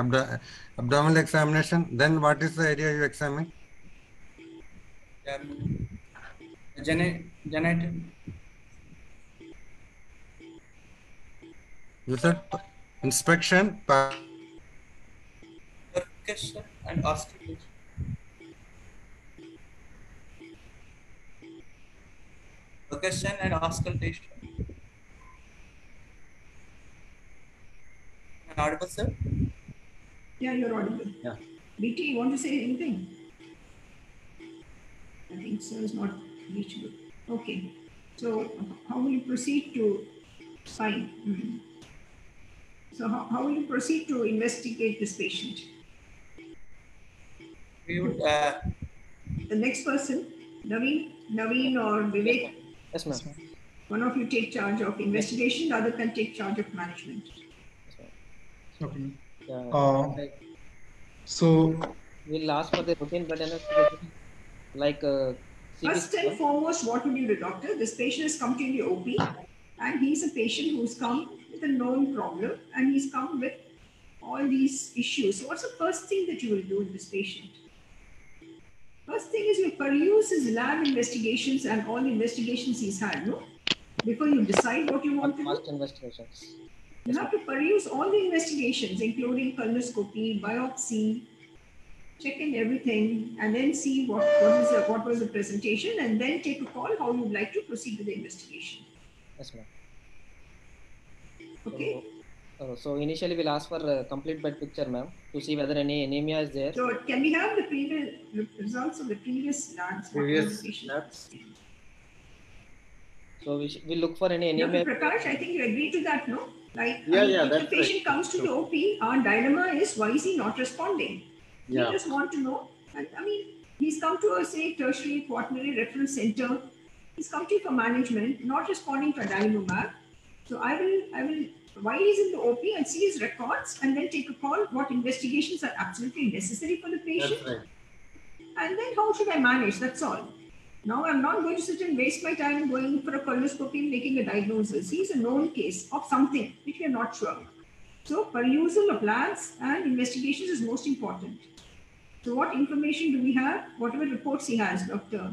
abdominal examination, then what is the area you examine? Genital. You said inspection. Question and auscultation. Percussion and auscultation. Am I audible, sir? Yeah, you're audible. Yeah. BT, you want to say anything? I think so is not reachable. Okay. So how will you proceed to sign? So how will you proceed to investigate this patient? We would. The next person, Naveen or Vivek. Yes, ma'am. One of you take charge of investigation, the other can take charge of management. Okay. Yeah. So we'll ask for the routine blood investigation, like First and foremost, what would you do, doctor? This patient has come to the OP, and he's a patient who's come with a known problem, and he's come with all these issues. So what's the first thing that you will do with this patient? First thing is you peruse his lab investigations and all the investigations he's had, no? Before you decide what you want to do. Investigations. You have to peruse all the investigations, including colonoscopy, biopsy, check in everything, and then see what was the presentation, and then take a call how you would like to proceed with the investigation. Yes, ma'am. Okay. So initially we'll ask for a complete blood picture, ma'am, to see whether any anemia is there. So can we have the previous results of the previous labs? So we'll look for any anemia. Dr. Prakash, I think you agree to that, no? Like, if the patient comes to the OP, our dilemma is why is he not responding? Yeah. We just want to know. And I mean, he's come to a, say, tertiary quaternary reference center. He's come to you for management, not responding to adalimumab. So I will, while he's in the OP, and see his records and then take a call what investigations are absolutely necessary for the patient. That's right. And then how should I manage? That's all. Now I'm not going to sit and waste my time going for a colonoscopy and making a diagnosis. He's a known case of something which we are not sure. So perusal of labs and investigations is most important. So what information do we have? Whatever reports he has, Dr.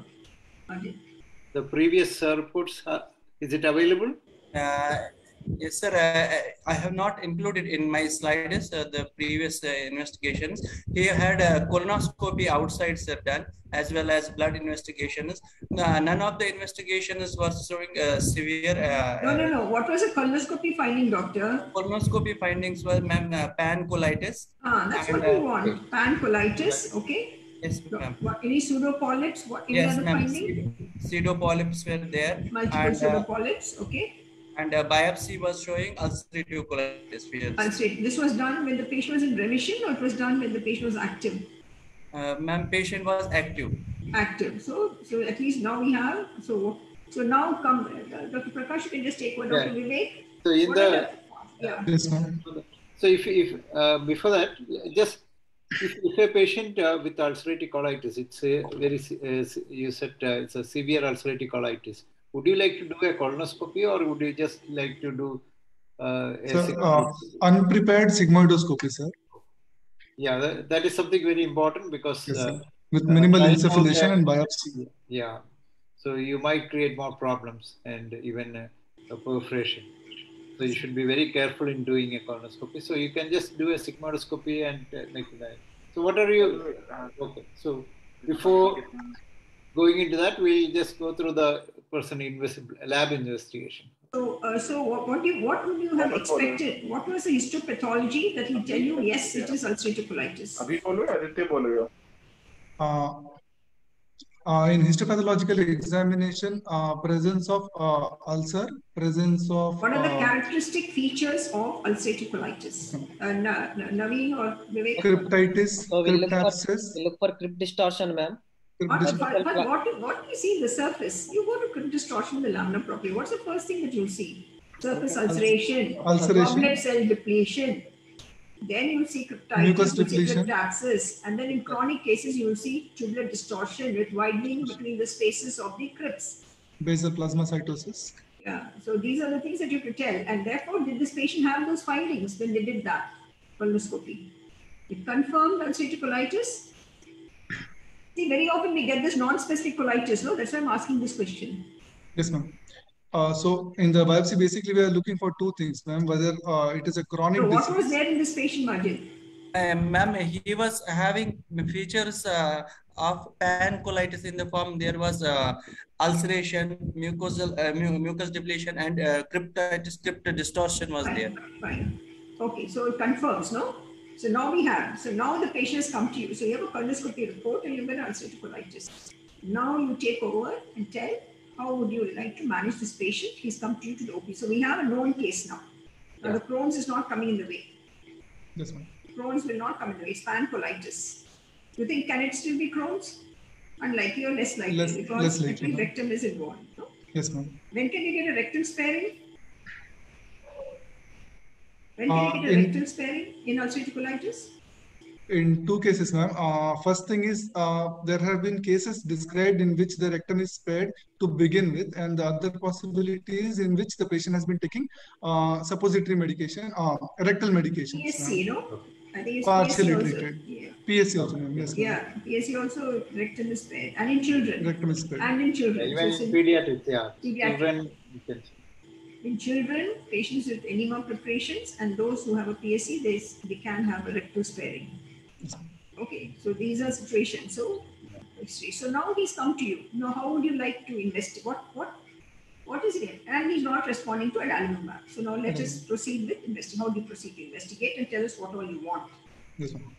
Ajit. The previous reports, is it available? Yes, sir. I have not included in my slides the previous investigations. He had a colonoscopy outside sir done, as well as blood investigations. None of the investigations was showing severe. No. What was the colonoscopy finding, doctor? Colonoscopy findings were, ma'am, pancolitis. That's what we want. Pancolitis, okay. Yes, ma'am. Any pseudopolyps? Any other finding? Pseudopolyps were there. Multiple pseudopolyps, okay. And biopsy was showing ulcerative colitis. This was done when the patient was in remission, or it was done when the patient was active? Ma'am, patient was active. Active. So at least now we have. So now come, Dr. Prakash, you can just take one. Dr. Vivek. So in the Yes, ma'am. So if before that, just if a patient with ulcerative colitis, it's a very you said it's a severe ulcerative colitis. Would you like to do a colonoscopy, or would you just like to do unprepared sigmoidoscopy, sir? Yeah, that is something very important because yes, with minimal encephalation and biopsy. Yeah, so you might create more problems and even a perforation. So you should be very careful in doing a colonoscopy. So you can just do a sigmoidoscopy and like that. So what are you? Okay. So before going into that, we'll just go through the lab investigation. So what would you have expected? What was the histopathology that will tell you yes, it is ulcerative colitis? In histopathological examination, presence of ulcer, presence of... What are the characteristic features of ulcerative colitis? Naveen or Vivek? Cryptitis, so we look for crypt distortion, ma'am. What do you see in the surface? You go to crypt distortion in the lamina propria. What's the first thing that you'll see? Surface ulceration, goblet cell depletion. Then you see cryptitis, you see crypt abscess, and then in chronic cases you will see tubular distortion with widening between the spaces of the crypts. Basal plasmacytosis. Yeah, so these are the things that you could tell, and therefore did this patient have those findings when they did that colonoscopy? It confirmed ulcerative colitis. See, very often we get this non-specific colitis, no? That's why I'm asking this question. Yes, ma'am. So in the biopsy, basically we are looking for two things, ma'am. Whether it is a chronic disease. So what was there in this patient, Majid? Ma'am, he was having features of pancolitis in the form. There was ulceration, mucus depletion, and cryptitis, crypt distortion was there. Fine. Okay, so it confirms, no? So now now the patient has come to you. So you have a colonoscopy report and you've got ulcerative colitis. Now you take over and tell how would you like to manage this patient? He's come to you to the OP. So we have a known case now. Now the Crohn's is not coming in the way. Yes, ma'am. Crohn's will not come in the way. It's pancolitis. You think can it still be Crohn's? Unlikely or less likely because likely, rectum is involved. No? Yes, ma'am. When can you get a rectum sparing? When can you get a rectal sparing in ulcerative colitis? In two cases, ma'am. First thing is there have been cases described in which the rectum is spared to begin with, and the other possibility is in which the patient has been taking suppository medication, rectal medication. PSC, no? I think it's partially PSC treated. Also. Yeah. PSC also, ma'am. Yes, ma'am. Yeah, PSC also rectum is spared, and in children. Rectum is spared. And in children. Even so in pediatrics, yeah. Children, you can see. In children, patients with enema preparations and those who have a PSC, they can have a rectal sparing. Okay, so these are situations. So now he's come to you. Now, how would you like to investigate? What is it? And he's not responding to adalimumab. So now let us proceed with investigation. How do you proceed to investigate and tell us what all you want? Yes, ma'am.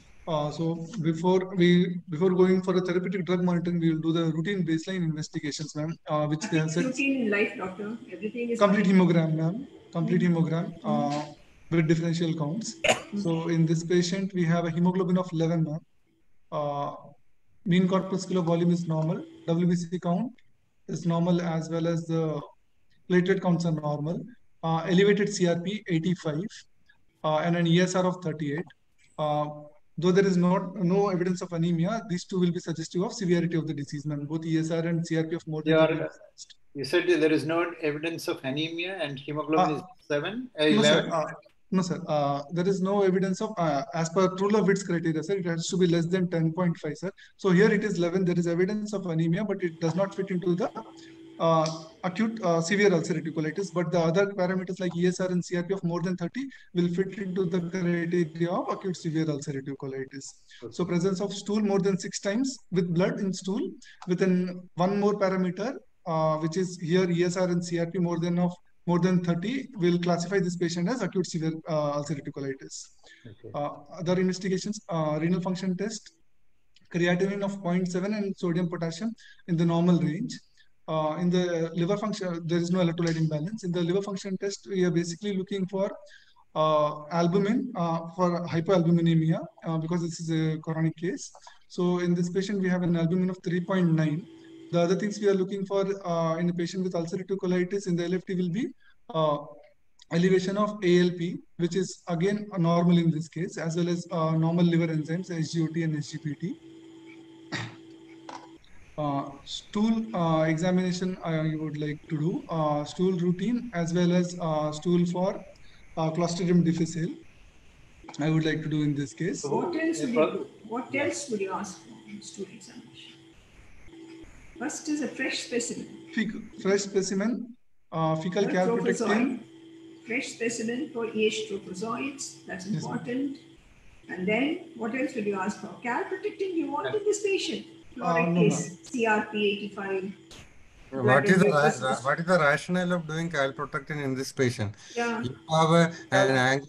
So before going for a therapeutic drug monitoring, we will do the routine baseline investigations, ma'am. Which they have said. Routine in life, doctor. Everything is complete hemogram, ma'am. Complete hemogram with differential counts. So in this patient, we have a hemoglobin of 11, ma'am. Mean corpuscular volume is normal. WBC count is normal as well as the platelet counts are normal. Elevated CRP 85 and an ESR of 38. Though there is no evidence of anemia, these two will be suggestive of severity of the disease, ma'am. Both ESR and CRP of more than 30. You said there is no evidence of anemia and hemoglobin is 11? No, sir. There is no evidence of, as per True-Love-Witts criteria, sir, it has to be less than 10.5, sir. So here it is 11. There is evidence of anemia, but it does not fit into the acute severe ulcerative colitis. But the other parameters like ESR and CRP of more than 30 will fit into the criteria of acute severe ulcerative colitis. Okay. So presence of stool more than 6 times with blood in stool, within one more parameter, which is here ESR and CRP more than 30 will classify this patient as acute severe ulcerative colitis. Okay. Other investigations, renal function test, creatinine of 0.7 and sodium potassium in the normal range. In the liver function, there is no electrolyte imbalance. In the liver function test, we are basically looking for albumin for hypoalbuminemia because this is a chronic case. So in this patient, we have an albumin of 3.9. The other things we are looking for in a patient with ulcerative colitis in the LFT will be elevation of ALP, which is again normal in this case, as well as normal liver enzymes, SGOT and SGPT. Stool examination I would like to do, stool routine as well as stool for Clostridium difficile. I would like to do in this case. What else would you do? What else would you ask for in stool examination? First is a fresh specimen. Fresh specimen, fecal calprotectin. Fresh specimen for EH trophozoites, that's important. Yes, and then what else would you ask for? Calprotectin you want in this patient? Chloric case, CRP 85. What is the rationale of doing calprotectin in this patient? Yeah. You have an angry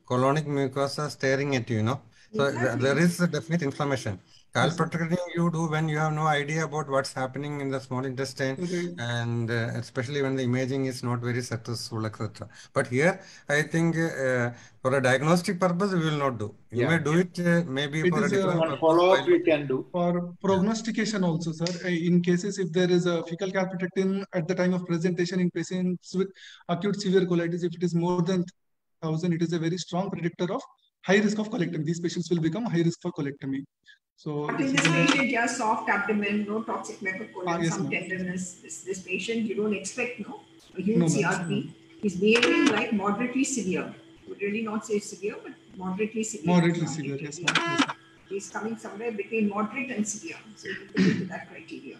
colonic mucosa staring at you, know. So exactly. There is a definite inflammation. Calprotectin you do when you have no idea about what's happening in the small intestine, and especially when the imaging is not very successful, etc. But here, I think for a diagnostic purpose, we will not do. You may do it maybe for a different purpose. Follow-up we can do. For prognostication also, sir. In cases if there is a fecal calprotectin at the time of presentation in patients with acute severe colitis, if it is more than 1,000, it is a very strong predictor of high risk of colectomy. These patients will become high risk for colectomy. So but in this patient, you have soft abdomen, no toxic megacolon, some tenderness. This patient, you don't expect a huge CRP. He's behaving like moderately severe. Would really not say severe, but moderately severe. Moderately severe, yes. He's coming somewhere between moderate and severe. So you fit into that criteria.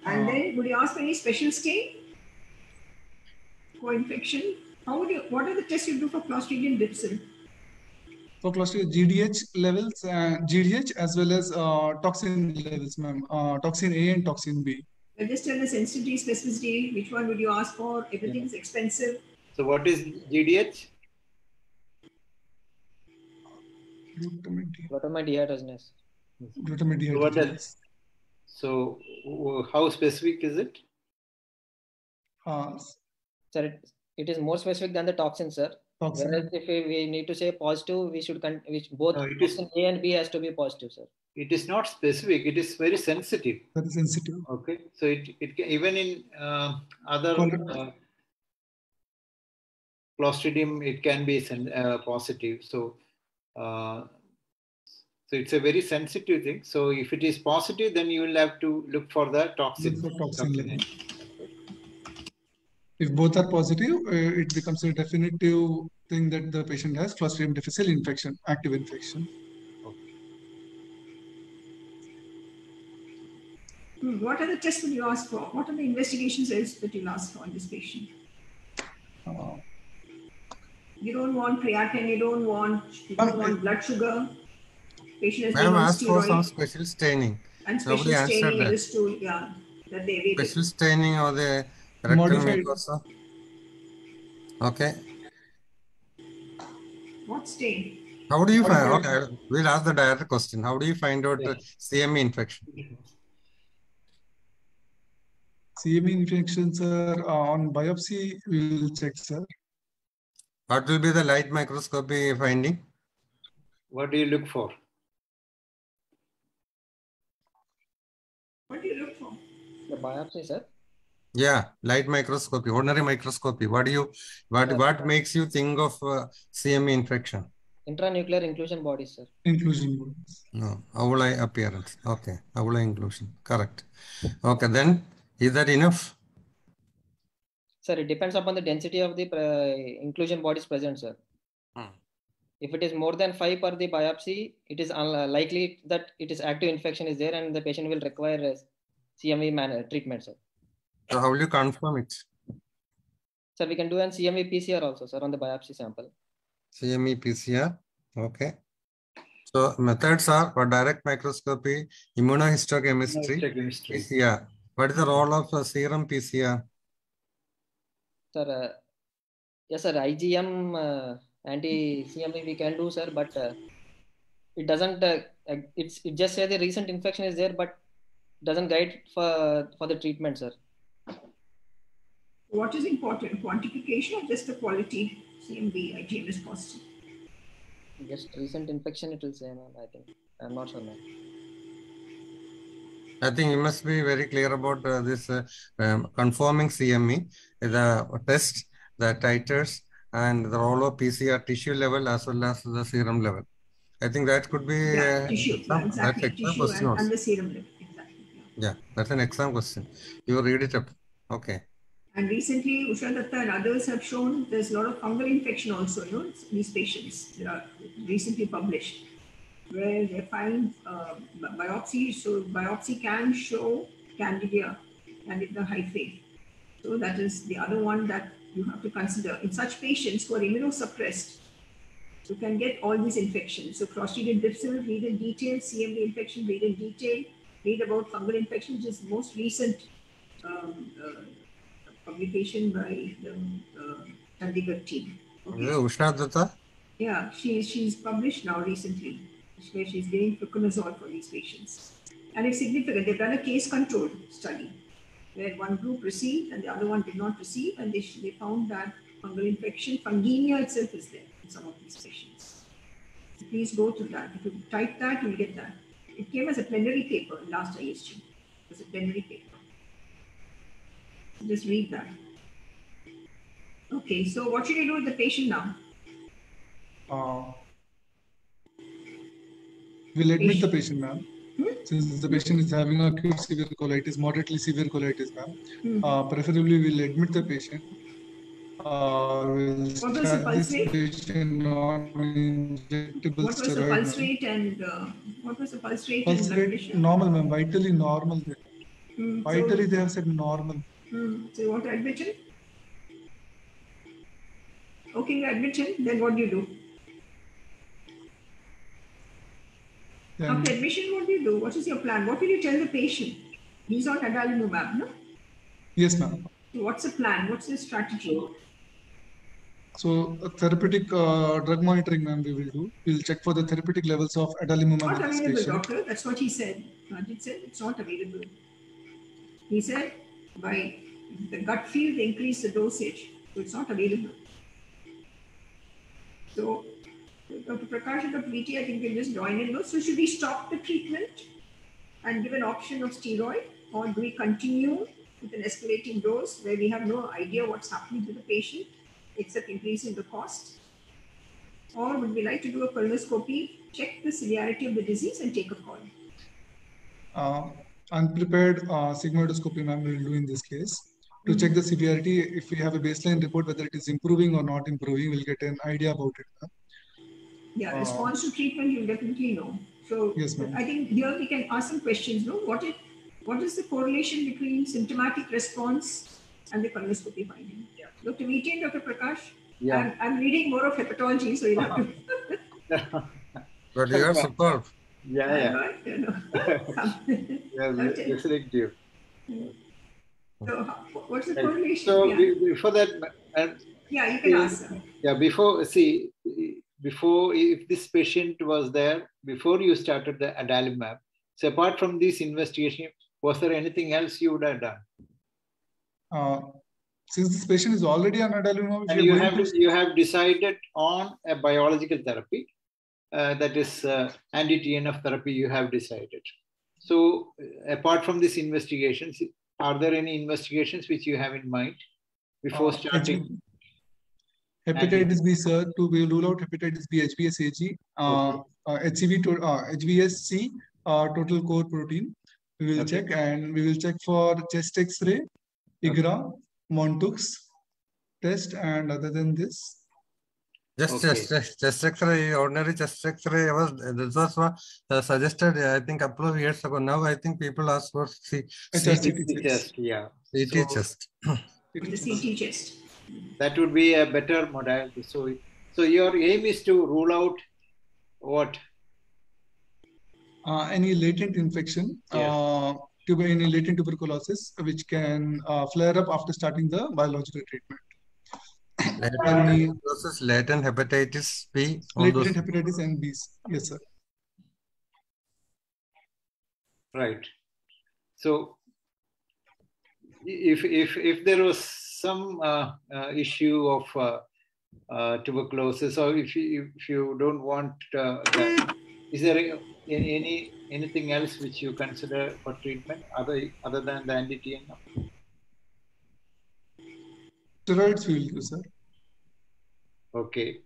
And then, would you ask for any special stain? Co-infection? What are the tests you do for Clostridium difficile? For Clostridium, GDH levels, GDH as well as toxin levels, ma'am. Toxin A and toxin B. Just tell the sensitivity, specificity, which one would you ask for? Everything is expensive. So what is GDH? Glutamate dehydrogenase. Glutamate dehydrogenase. So how specific is it? Sir, it is more specific than the toxin, sir. Toxin. Whereas if we need to say positive, we should both toxin A and B has to be positive, sir. It is not specific. It is very sensitive. Very sensitive. Okay. So it can, even in other Clostridium, it can be positive. So so it's a very sensitive thing. So if it is positive, then you will have to look for the toxin. Toxin. If both are positive, it becomes a definitive thing that the patient has Clostridium difficile infection, active infection. What are the tests that you ask for? What are the investigations that you ask for in this patient? You don't want creatinine, you don't want blood sugar. Patient has been on asked for some steroid. special staining. And special staining in the stool, yeah. That they awaited. Special staining or the rectal mucosa. Okay. What stain? How do you find? Okay, we'll ask the direct question. How do you find out CME infection? CME infections are on biopsy. We will check, sir. What will be the light microscopy finding? What do you look for? What do you look for? The biopsy, sir. Yeah, light microscopy, ordinary microscopy. What makes you think of CME infection? Intranuclear inclusion bodies, sir. Inclusion bodies. No, eye appearance. Okay, eye inclusion. Correct. Okay, then is that enough? Sir, it depends upon the density of the inclusion bodies present, sir. If it is more than 5 per the biopsy, it is unlikely that it is active infection is there and the patient will require CME treatment, sir. So how will you confirm it? Sir, we can do an CME PCR also, sir, on the biopsy sample. CME PCR. Okay. So methods are for direct microscopy, immunohistochemistry, PCR. What is the role of serum PCR? Sir, yes, sir. IgM anti-CME we can do, sir, but it doesn't. It just says the recent infection is there, but doesn't guide for the treatment, sir. What is important? Quantification or just the quality? CMV, IgM is positive. Just recent infection, it will say, ma'am. I think I'm not sure, ma'am. I think you must be very clear about this conforming CME, the test, the titers, and the role of PCR tissue level as well as the serum level. I think that could be tissue, exactly. Tissue and the serum level. Exactly. Yeah, that's an exam question. You read it up. Okay. And recently, Usha Datta and others have shown there's a lot of fungal infection also, these patients that are recently published, where they find biopsy. So biopsy can show Candida hyphae. So that is the other one that you have to consider. In such patients who are immunosuppressed, you can get all these infections. So Clostridium difficile, read in detail, CMV infection, read in detail, read about fungal infection, which is the most recent publication by the Chandigarh team. Okay. Usha Datta? Yeah, she's published now recently, where she's giving fluconazole for these patients. And it's significant. They've done a case control study where one group received and the other one did not receive, and they found that fungal infection, fungemia itself is there in some of these patients. So please go through that. If you type that, you'll get that. It came as a plenary paper in last ISG. It was a plenary paper. Just read that. Okay, so what should you do with the patient now? We'll admit the patient, ma'am. Since the patient is having acute severe colitis, moderately severe colitis, ma'am. Preferably, we'll admit the patient. We'll what was the pulse rate? What was the pulse rate and what was the pulse rate? Pulse rate normal, ma'am. Vitally normal. Vitally, they have said normal. So you want to admit him? Okay, you admit him, then what do you do? After admission, what do you do? What is your plan? What will you tell the patient? He's on adalimumab, no? Yes, ma'am. What's the plan? What's the strategy? So therapeutic drug monitoring, ma'am, we will do. We'll check for the therapeutic levels of adalimumab Not in this available, patient. doctor. That's what he said. Rajit said it's not available. He said by the gut feel, they increase the dosage. So it's not available. So Dr. Prakash and Dr. VT, I think can just join in. No? So should we stop the treatment and give an option of steroid, or do we continue with an escalating dose where we have no idea what's happening to the patient except increasing the cost? Or would we like to do a colonoscopy, check the severity of the disease and take a call? Unprepared sigmoidoscopy, ma'am, we will do in this case. To check the severity, if we have a baseline report, whether it is improving or not improving, we'll get an idea about it, ma'am. Yeah, response to treatment, you'll definitely know. So yes, ma'am. I think here we can ask some questions. No? What is the correlation between symptomatic response and the colonoscopy finding? Yeah. Dr. VT and Dr. Prakash? Yeah. I'm reading more of hepatology, so you'll have to. But you are superb. Yeah. Listening to you. So, what's the correlation? So before that, yeah, you can ask. Yeah, before if this patient was there before you started the adalimumab, so apart from this investigation, was there anything else you would have done? Since this patient is already on adalimumab, and you have decided on a biological therapy, that is anti-TNF therapy. You have decided. So apart from these investigations, are there any investigations which you have in mind before starting? Hepatitis B, sir. To rule out hepatitis B, HBsAg, HBsC, total core protein. We will check, and we will check for chest X-ray, IGRA, Montux test, and other than this, chest X-ray, ordinary chest X-ray this was suggested, I think, a couple of years ago. Now I think people ask for CT test. Yeah. CT chest. The CT chest. That would be a better modality. So your aim is to rule out what? Any latent infection, any latent tuberculosis, which can flare up after starting the biological treatment. Latent hepatitis B. Latent hepatitis and B. Yes, sir. Right. So if there was some issue of tuberculosis, or if you don't want that, is there anything else which you consider for treatment other than the anti-TNF? Steroids we will use, sir. Okay.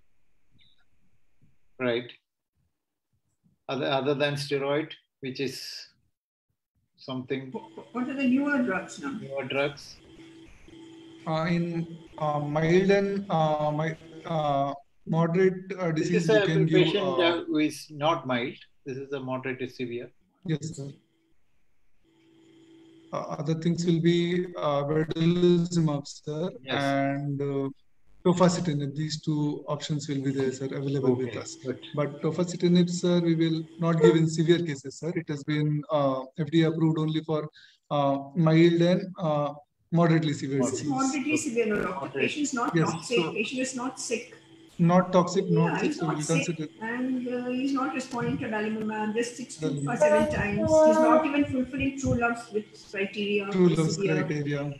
Right. Other than steroid, which is something. What are the newer drugs now? Newer drugs. In mild and moderate disease, this is a patient who is not mild. This is a moderate to severe. Yes, sir. Other things will be vedolizumab, sir, and tofacitinib. These two options will be there, sir, available with us. Good. But tofacitinib, sir, we will not give in severe cases, sir. It has been FDA approved only for mild and moderately severe disease. Moderately severe, no, doctor. Patient is not toxic. So, patient is not sick. Not toxic, not sick. He's so not we'll sick, consider. And he's not responding to adalimumab. Just 6 to 7 times. He's not even fulfilling true love's criteria. True love's criteria.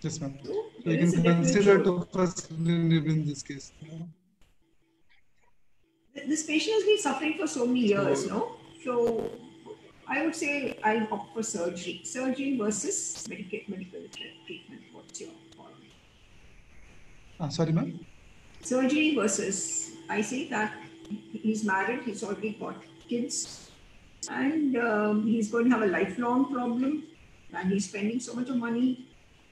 Yes, ma'am. So you can consider tofacitinib in this case. This patient has been suffering for so many years, no? So I would say I'll opt for surgery. Surgery versus medical treatment. What's your call? Sorry, ma'am? Surgery versus, I say that he's married, he's already got kids, and he's going to have a lifelong problem, and he's spending so much of money.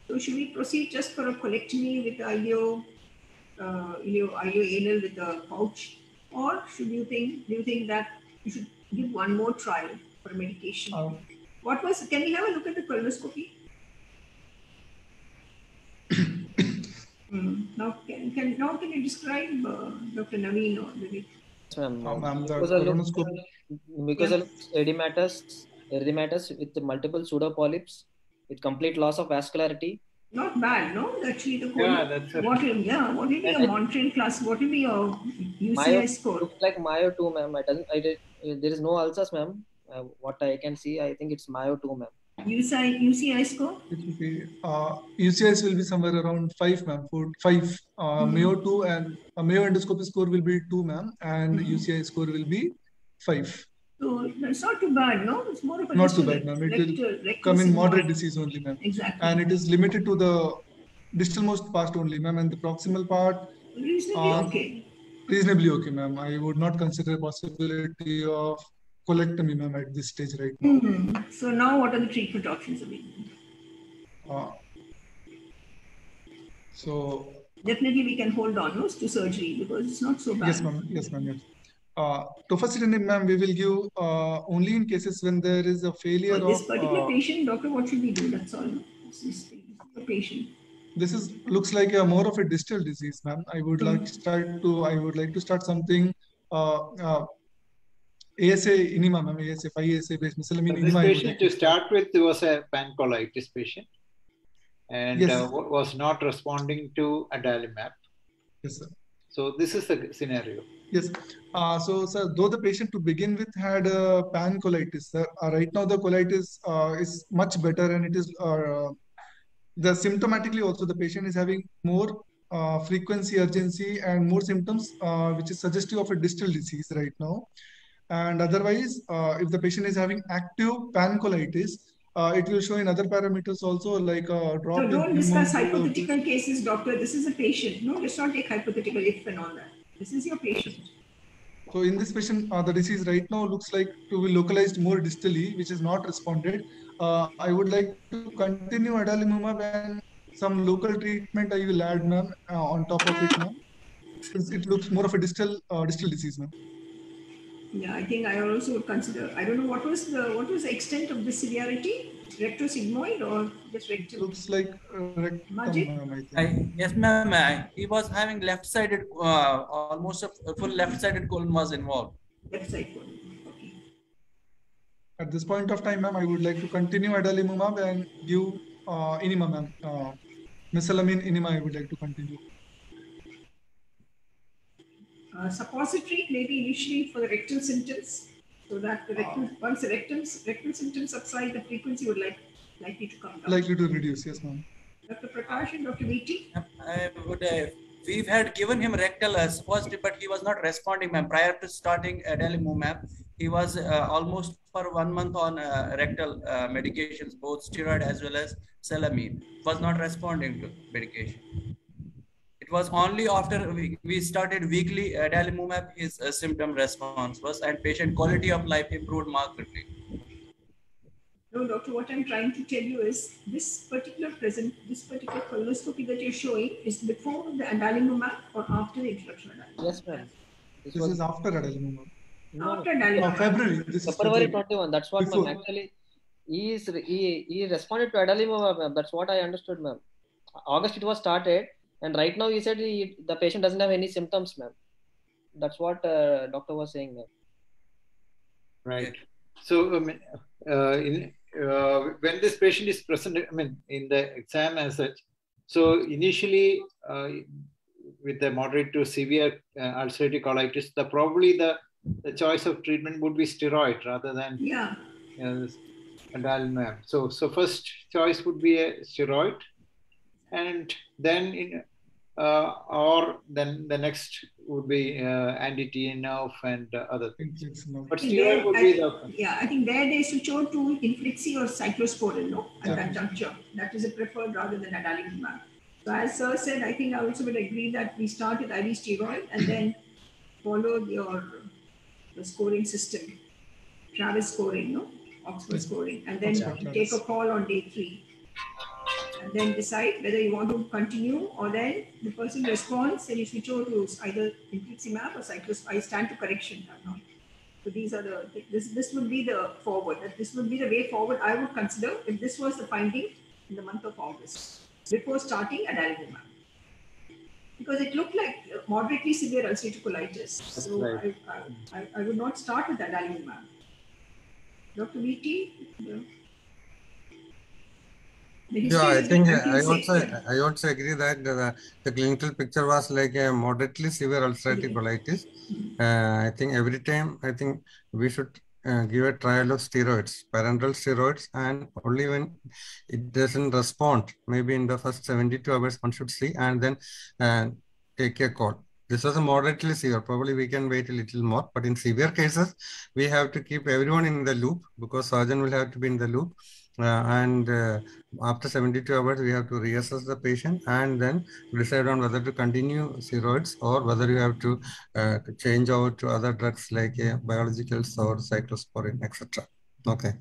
So should we proceed just for a colectomy with IO anal with a pouch, or do you think that you should give one more trial for a medication? Can we have a look at the colonoscopy? Now can you describe Dr. Naveen or Vivek? ma'am. Ma'am, the Mucosal colonoscopy. mucosal erythematous with multiple pseudopolyps with complete loss of vascularity. Not bad, no? Actually, the Yeah, that's what will be your Montreal class? What will be your UCI score? Looks like Mayo 2, ma'am. There is no ulcers, ma'am. What I can see, I think it's Mayo 2, ma'am. UCI score? It will be UCIs will be somewhere around 5, ma'am. 5. Mayo 2 and Mayo endoscopy score will be 2, ma'am, and UCI score will be 5. So it's not too bad, no? It's more of a not too bad, ma'am. It will come in moderate disease only, ma'am. Exactly. And it is limited to the distalmost part only, ma'am, and the proximal part. Reasonably okay. Reasonably okay, ma'am. I would not consider possibility of colectomy, ma'am, at this stage right now. So now what are the treatment options available? So definitely we can hold on to surgery because it's not so bad. Yes, ma'am. Yes, ma'am. Yes. Tofacitinib, ma'am, we will give only in cases when there is a failure For this particular patient, doctor, what should we do? That's all. This patient. This looks like more of a distal disease, ma'am. I would like to start something ASA enema, ma'am. ASA 5 ASA based mesalamine enema. This patient to start with was a pancolitis patient and yes. Was not responding to adalimumab. Yes, sir. So this is the scenario. Yes. So, sir, though the patient to begin with had pancolitis, sir, right now the colitis is much better, and it is the symptomatically also the patient is having more frequency, urgency, and more symptoms, which is suggestive of a distal disease right now. And otherwise, if the patient is having active pancolitis, it will show in other parameters also, like a drop. So don't discuss hypothetical cases, doctor. This is a patient. No, let's not take hypothetical if and all that. This is your patient. So in this patient, the disease right now looks like to be localized more distally, which is not responded. I would like to continue adalimumab and some local treatment I will add, ma'am, on top of it, ma'am. Since it looks more of a distal disease, ma'am. Yeah, I think I also would consider. I don't know what was the extent of the severity, rectosigmoid or just rectum? Looks like rectum, ma'am, I think. Yes, ma'am. He was having left-sided, almost a full left-sided colon was involved. Left side colon. Okay. At this point of time, ma'am, I would like to continue adalimumab and give enema, ma'am. Mesalamine enema, I would like to continue. Suppository maybe initially for the rectal symptoms, so that the rectal, once the rectal symptoms subside, the frequency would likely to come down. Likely to reduce, yes, ma'am. Dr. Prakash and Dr. Viti? I would. We had given him rectal suppository, but he was not responding, ma'am. Prior to starting adalimumab, he was almost for 1 month on rectal medications, both steroid as well as salamine. Was not responding to medication. It was only after we started weekly adalimumab, his symptom response was, and patient quality of life improved markedly. No, doctor, what I'm trying to tell you is this particular colonoscopy that you're showing is before the adalimumab or after the introduction of adalimumab? Yes, ma'am. This is after adalimumab. After adalimumab. February. This is February 21. That's what, ma'am. Actually, he responded to adalimumab, ma'am. That's what I understood, ma'am. August it was started, and right now he said the patient doesn't have any symptoms, ma'am. That's what doctor was saying, ma'am. Right. So, when this patient is present, in the exam as such, so initially with the moderate to severe ulcerative colitis, probably the choice of treatment would be steroid rather than adalimumab. So first choice would be a steroid, and then or then the next would be anti-TNF and other things. But steroid would be I think there they switch over to inflixi or cyclosporin, no? At that juncture. That is a preferred rather than adalimumab. So as sir said, I think I also would agree that we start with IV steroid and then follow the scoring system. Travis scoring, no? Oxford scoring. And then take a call on day 3. And then decide whether you want to continue, or then the person responds and you switch over to either infliximab or cyclosporin. I stand to correction now. So these are this would be the forward. This would be the way forward I would consider if this was the finding in the month of August before starting adalimumab. because it looked like moderately severe ulcerative colitis. That's So right. I would not start with adalimumab. Dr. Viti? Yeah, I think I also agree that the clinical picture was like a moderately severe ulcerative colitis. I think every time we should give a trial of steroids, parenteral steroids, and only when it doesn't respond, maybe in the first 72 hours one should see and then take a call. This was a moderately severe. Probably we can wait a little more, but in severe cases, we have to keep everyone in the loop because surgeon will have to be in the loop. After 72 hours, we have to reassess the patient and then decide on whether to continue steroids or whether you have to change over to other drugs like biologicals or cyclosporine, etc. Okay.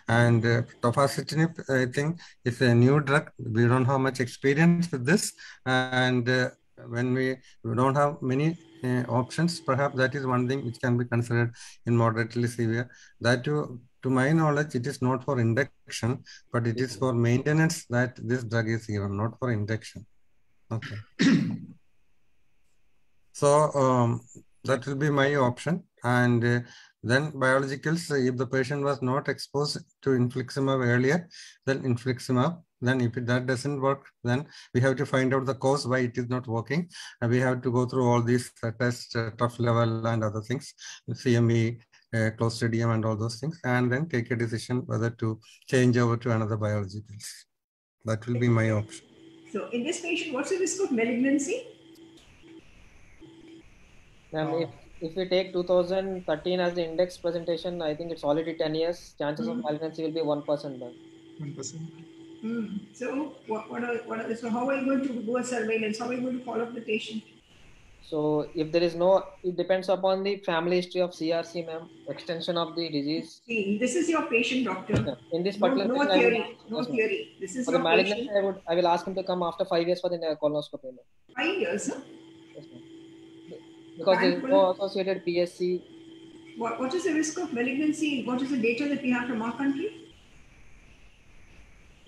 And tofacitinib, I think, is a new drug. We don't have much experience with this. And when we don't have many options, perhaps that is one thing which can be considered in moderately severe. That to my knowledge, it is not for induction, but it is for maintenance that this drug is given, not for induction. Okay. So that will be my option. And then biologicals, if the patient was not exposed to infliximab earlier, then infliximab. Then if that doesn't work, then we have to find out the cause why it is not working. And we have to go through all these tests, tough level and other things, CME, Clostridium and all those things, and then take a decision whether to change over to another biologicals. That will be my option. So in this patient, what's the risk of malignancy? If we take 2013 as the index presentation, I think it's already 10 years. Chances of malignancy will be 1%. 1%. So so how are you going to do a surveillance? How are you going to follow up the patient? So if there is no, it depends upon the family history of CRC, ma'am, extension of the disease. See, this is your patient, doctor. In this particular no theory, no theory. This is for your the malignancy, patient. I will ask him to come after 5 years for the colonoscopy. 5 years, sir? Yes, ma'am. Because there is no associated PSC. What is the risk of malignancy? What is the data that we have from our country?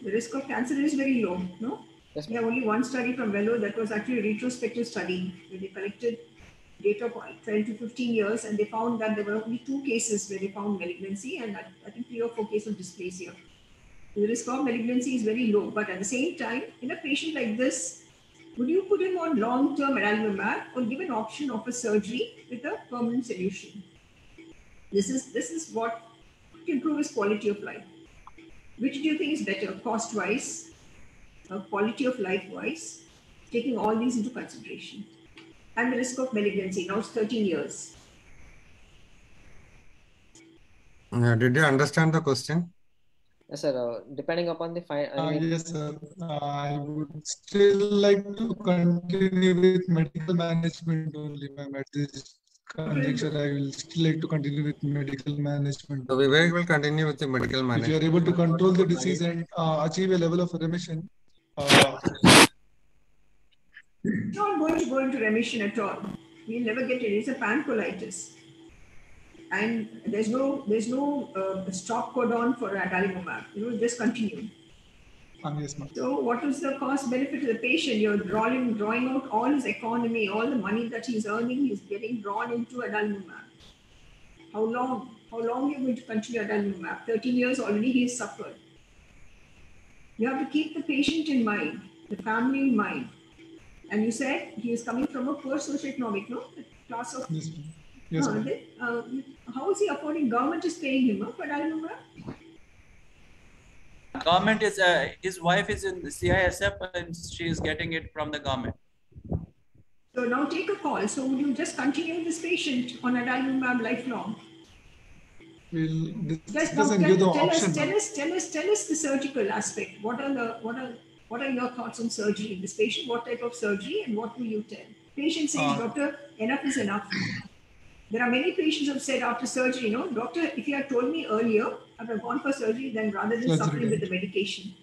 The risk of cancer is very low, no? Yes, we have only one study from Velo that was actually a retrospective study where they collected data for 12 to 15 years and they found that there were only 2 cases where they found malignancy and I think 3 or 4 cases of dysplasia. The risk of malignancy is very low, but at the same time, in a patient like this, would you put him on long-term adalimumab or give an option of a surgery with a permanent solution? This is what could improve his quality of life. Which do you think is better, cost-wise, quality of life-wise, taking all these into consideration? And the risk of malignancy, now it's 13 years. Did you understand the question? Yes, sir. Depending upon the yes, sir. I would still like to continue with medical management only, ma'am. At this conjuncture, I will still like to continue with medical management. So Vivek will continue with the medical management. If you are able to control the disease and achieve a level of remission. It's not going to go into remission at all. We'll never get it. It's a pancolitis. And there's no stop codon for adalimumab. Just continue. Yes, ma'am. So what is the cost benefit to the patient? You're drawing out all his economy, all the money that he's earning, he's getting drawn into adalimumab. How long are you going to continue adalimumab? 13 years already he's suffered. You have to keep the patient in mind, the family in mind. And you said he is coming from a poor socioeconomic, class of... Yes, ma'am. Yes, how is he affording? Government is paying him for adalimumab? Government is, his wife is in the CISF and she is getting it from the government. So now take a call. So would you just continue this patient on adalimumab lifelong? We'll just tell us the surgical aspect. What are your thoughts on surgery in this patient? What type of surgery and what will you tell? Patient says, doctor, enough is enough. There are many patients who have said after surgery, doctor, if you had told me earlier, I would have gone for surgery then rather than suffering with the medication.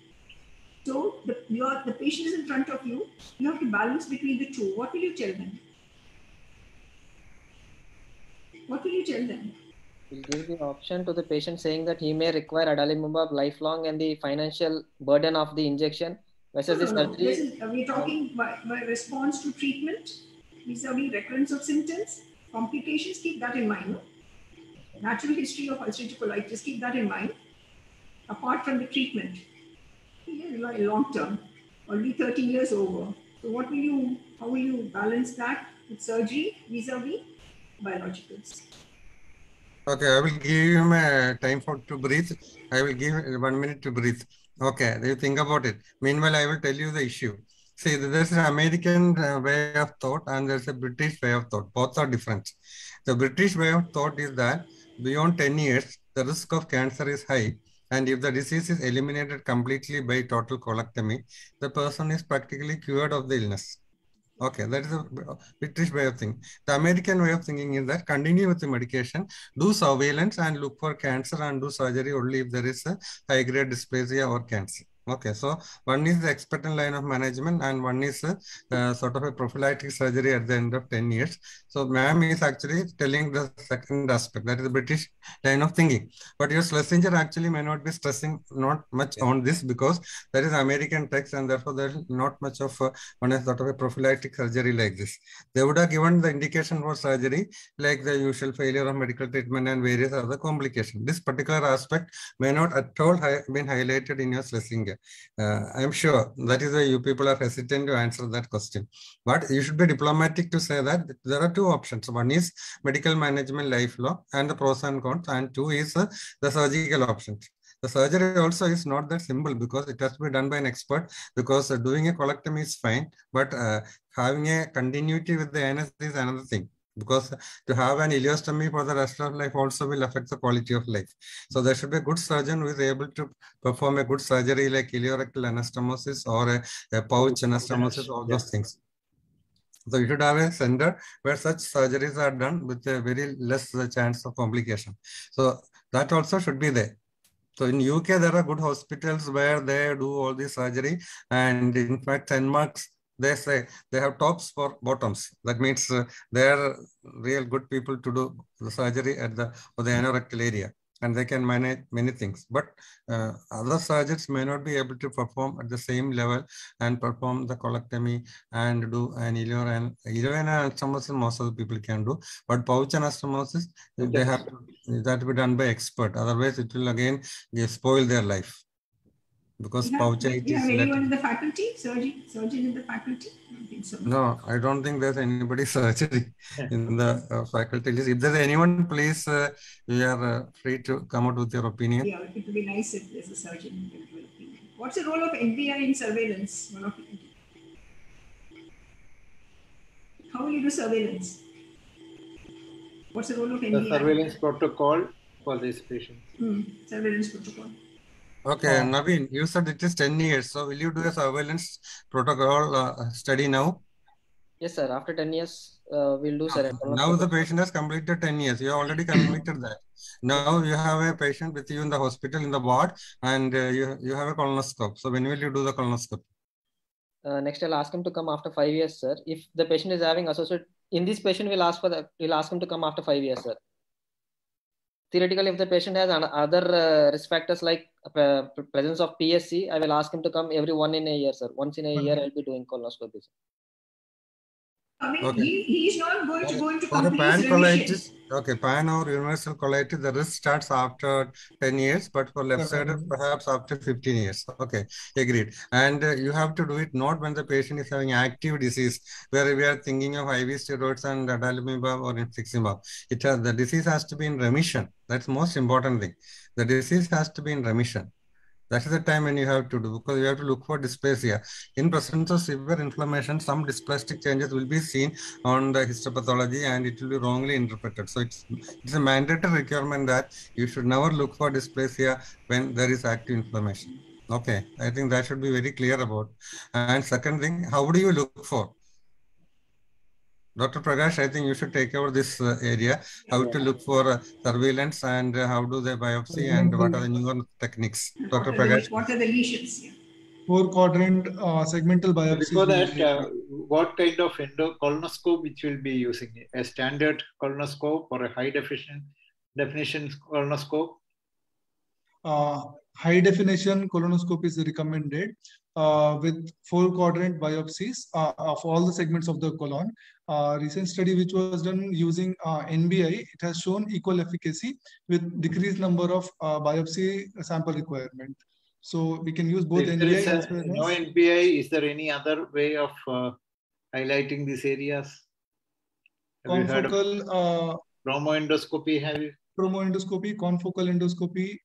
So the patient is in front of you. You have to balance between the two. What will you tell them? What will you tell them? We'll give the option to the patient saying that he may require adalimumab lifelong and the financial burden of the injection versus the surgery. This is, we're talking by response to treatment, vis-a-vis recurrence of symptoms, complications, keep that in mind. No? Natural history of ulcerative colitis, keep that in mind. Apart from the treatment, long term, already 30 years over. So how will you balance that with surgery vis-a-vis biologicals? Okay, I will give him a time to breathe. I will give 1 minute to breathe. Okay, you think about it. Meanwhile, I will tell you the issue. See, there's an American way of thought and there's a British way of thought. Both are different. The British way of thought is that beyond 10 years, the risk of cancer is high. And if the disease is eliminated completely by total colectomy, the person is practically cured of the illness. Okay, that is a British way of thinking. The American way of thinking is that continue with the medication, do surveillance and look for cancer and do surgery only if there is a high-grade dysplasia or cancer. Okay, so one is the expectant line of management and one is sort of a prophylactic surgery at the end of 10 years. So ma'am is actually telling the second aspect, that is the British line of thinking. But your Schlesinger actually may not be stressing not much on this because that is American text and therefore there is not much of one is sort of a prophylactic surgery like this. They would have given the indication for surgery like the usual failure of medical treatment and various other complications. This particular aspect may not at all have been highlighted in your Schlesinger. I'm sure that is why you people are hesitant to answer that question. But you should be diplomatic to say that there are two options. One is medical management life law and the pros and cons, and two is the surgical options. The surgery also is not that simple because it has to be done by an expert, because doing a colectomy is fine, but having a continuity with the anus is another thing. Because to have an ileostomy for the rest of life also will affect the quality of life. So there should be a good surgeon who is able to perform a good surgery like ileorectal anastomosis or a pouch anastomosis, all those things. So you should have a center where such surgeries are done with a very less chance of complication. So that also should be there. So in UK, there are good hospitals where they do all the surgery. And in fact, Denmark's, they say they have tops for bottoms. That means they are real good people to do the surgery at the anorectal area. And they can manage many things. But other surgeons may not be able to perform at the same level and perform the colectomy and do an anastomosis, most of the people can do. But pouch anastomosis, they have that be done by expert. Otherwise, it will again spoil their life. Because pouchitis. Do you have anyone in the faculty? Surgeon in the faculty? I don't think so. No, I don't think there's anybody surgery in the faculty list. If there's anyone, please, we are free to come out with your opinion. Yeah, it would be nice if there's a surgeon with your opinion. What's the role of NBI in surveillance? How will you do surveillance? What's the role of NBI? The surveillance protocol for these patients. Surveillance protocol. Okay, Naveen, you said it is 10 years. So will you do a surveillance protocol study now? Yes, sir. After 10 years, we'll do surveillance. Now the patient has completed 10 years. You have already completed that. Now you have a patient with you in the hospital, in the ward, and you have a colonoscope. So when will you do the colonoscope? Next, I'll ask him to come after 5 years, sir. If the patient is having associate, in this patient, we'll ask him to come after 5 years, sir. Theoretically, if the patient has other risk factors like presence of PSC, I will ask him to come every 1 in a year, sir. Once in a year, I'll be doing colonoscopy. I mean, okay. He's not going to go into for a pan colitis, okay, pan or universal colitis, the risk starts after 10 years, but for left-sided, perhaps after 15 years. Okay, agreed. And you have to do it not when the patient is having active disease, where we are thinking of IV steroids and adalimumab or infliximab. The disease has to be in remission. That's the most important thing. The disease has to be in remission. That is the time when you have to do, because you have to look for dysplasia. In presence of severe inflammation, some dysplastic changes will be seen on the histopathology and it will be wrongly interpreted. So it's a mandatory requirement that you should never look for dysplasia when there is active inflammation. Okay, I think that should be very clear about. And second thing, how do you look for? Dr. Prakash, I think you should take over this area, how to look for surveillance and how do they biopsy and what are the newer techniques. Dr. Prakash. What are the lesions? Yeah. 4-quadrant segmental biopsy. Before that, what kind of colonoscope which will be using? A standard colonoscope or a high definition colonoscope? high definition colonoscopy is recommended with 4-quadrant biopsies of all the segments of the colon. Recent study which was done using NBI, it has shown equal efficacy with decreased number of biopsy sample requirement. So we can use both if NBI there is as well as no NBI, is there any other way of highlighting these areas? Have you heard of chromoendoscopy? Have you? Chromoendoscopy, confocal endoscopy.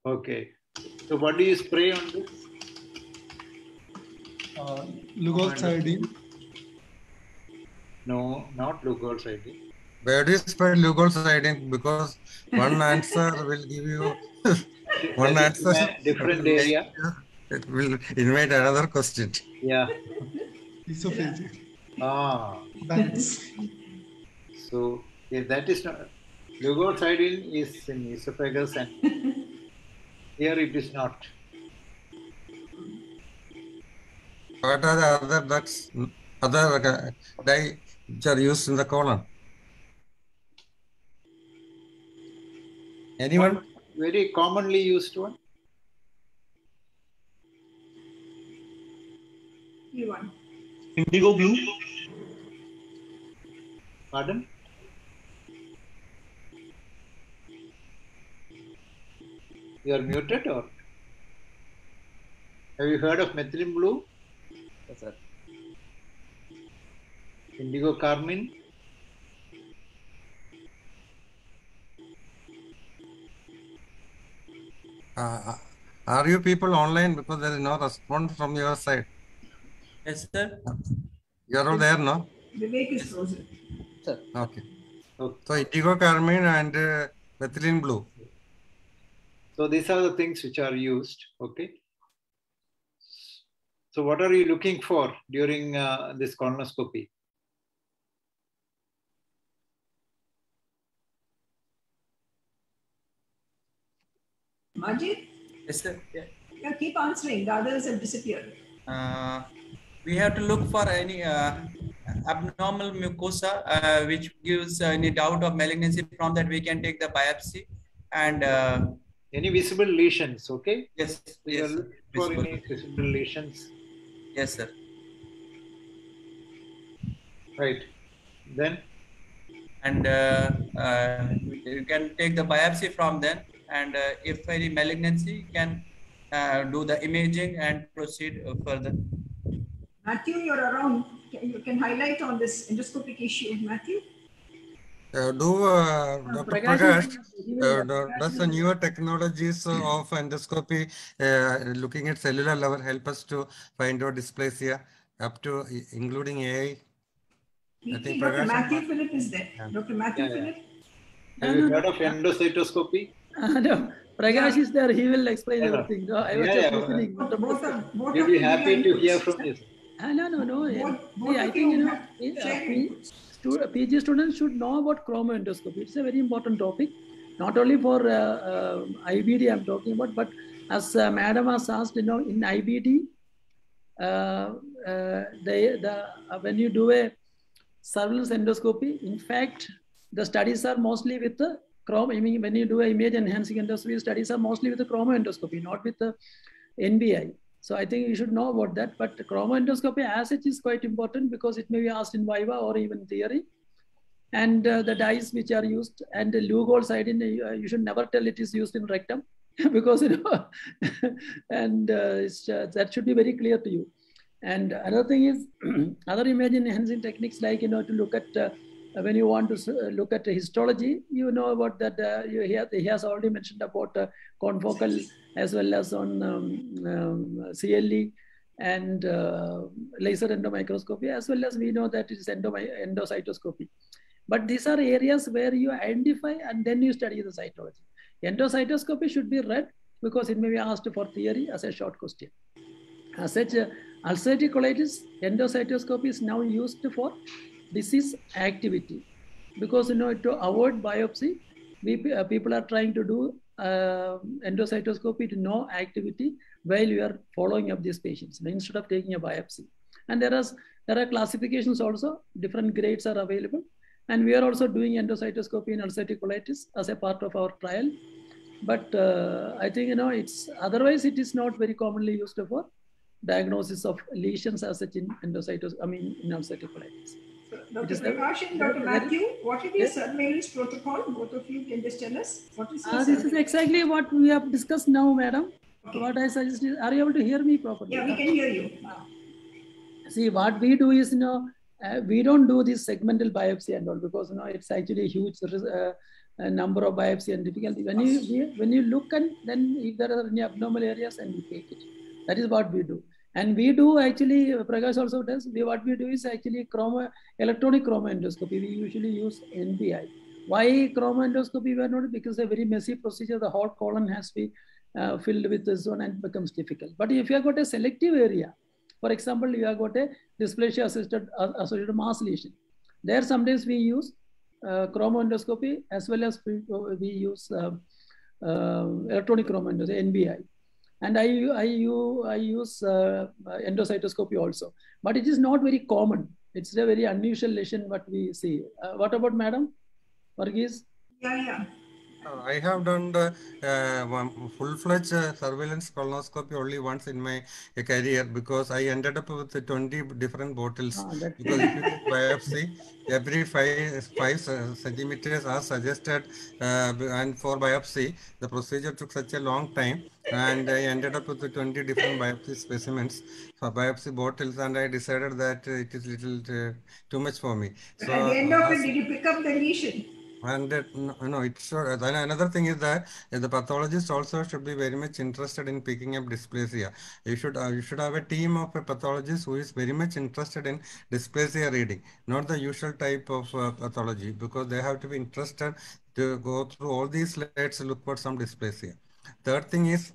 Okay. So what do you spray on this? Lugol iodine. No, not Lugol iodine. Where do you spray Lugol iodine? Because one answer will give you one answer. Different area. It will invite another question. Yeah. Esophageal. Ah. Thanks. So yeah, that is not. Lugol iodine is in esophagus, and here it is not. What are the other drugs, other dye which are used in the colon? Anyone? One very commonly used one. One. Indigo blue. Pardon? You are muted, or have you heard of methylene blue? Yes, sir. Indigo carmine? Are you people online? Because there is no response from your side. Yes, sir. You are all there, no? Vivek is frozen. Sir. Okay. So indigo carmine and methylene blue. So these are the things which are used. Okay. So what are you looking for during this colonoscopy? Majid? Yes, sir. Yeah, keep answering. The others have disappeared. We have to look for any abnormal mucosa which gives any doubt of malignancy. From that we can take the biopsy and any visible lesions. Okay. Yes. So yes. For any visible lesions. Yes, sir. Right. Then. And you can take the biopsy from them, and if any malignancy, can do the imaging and proceed further. Matthew, you're around. You can highlight on this endoscopic issue, Matthew. Dr. Prakash, does the newer technologies of endoscopy looking at cellular level help us to find out dysplasia up to including AI? I think Dr. Matthew Philip is there. Yeah. Dr. Matthew Philip. Have you heard of endocytoscopy? No, Prakash is there. He will explain everything. No, I was just listening. You'll be happy to hear from you. No. I think, PG students should know about chromoendoscopy. It's a very important topic, not only for IBD I'm talking about, but as Madam has asked, in IBD, when you do a surveillance endoscopy, in fact, the studies are mostly with the when you do image enhancing endoscopy, studies are mostly with the chromoendoscopy, not with the NBI. So I think you should know about that. But chromoendoscopy as such is quite important because it may be asked in viva or even theory. And the dyes which are used, and the Lugol iodine, you should never tell it is used in rectum because and that should be very clear to you. And another thing is other image enhancing techniques like to look at when you want to look at histology, about that. He has already mentioned about confocal as well as on CLE and laser endomicroscopy, as well as we know that it is endocytoscopy. But these are areas where you identify and then you study the cytology. Endocytoscopy should be read because it may be asked for theory as a short question. As such, ulcerative colitis, endocytoscopy is now used for disease activity because to avoid biopsy, people are trying to do endocytoscopy to know activity while you are following up these patients instead of taking a biopsy. And there are classifications also, different grades are available. And we are also doing endocytoscopy in ulcerative colitis as a part of our trial. But I think, it's otherwise it is not very commonly used for diagnosis of lesions as such in endocytosis, in ulcerative colitis. So, Dr. Prakash and Dr. Matthew, what is your surveillance protocol? Both of you can just tell us. What is your this is exactly what we have discussed now, madam. Okay. What I suggested, are you able to hear me properly? Yeah, we can hear you. See, what we do is, we don't do this segmental biopsy and all, because it's actually a huge number of biopsy and difficulty. When you look, and then if there are any abnormal areas, and we take it. That is what we do. And we do actually, Prakash also does, what we do is actually electronic chromoendoscopy. We usually use NBI. Why chromoendoscopy? We are not, because it's a very messy procedure. The whole colon has to be filled with this one, and it becomes difficult. But if you have got a selective area, for example, you have got a dysplasia-associated mass lesion, there sometimes we use chromoendoscopy, as well as we use electronic chromoendoscopy, NBI. And I use endocytoscopy also. But it is not very common. It's a very unusual lesion what we see. What about Madam Varghese? Yeah. I have done the full-fledged surveillance colonoscopy only once in my career, because I ended up with 20 different bottles. Because if you take biopsy, every 5 centimeters are suggested, and for biopsy, the procedure took such a long time, and I ended up with 20 different biopsy specimens for biopsy bottles, and I decided that it is little too much for me. So at the end of it, did you pick up the lesion? And no, it should. Then another thing is that the pathologist also should be very much interested in picking up dysplasia. You should have a team of a pathologist who is very much interested in dysplasia reading, not the usual type of pathology, because they have to be interested to go through all these slides to look for some dysplasia. Third thing is,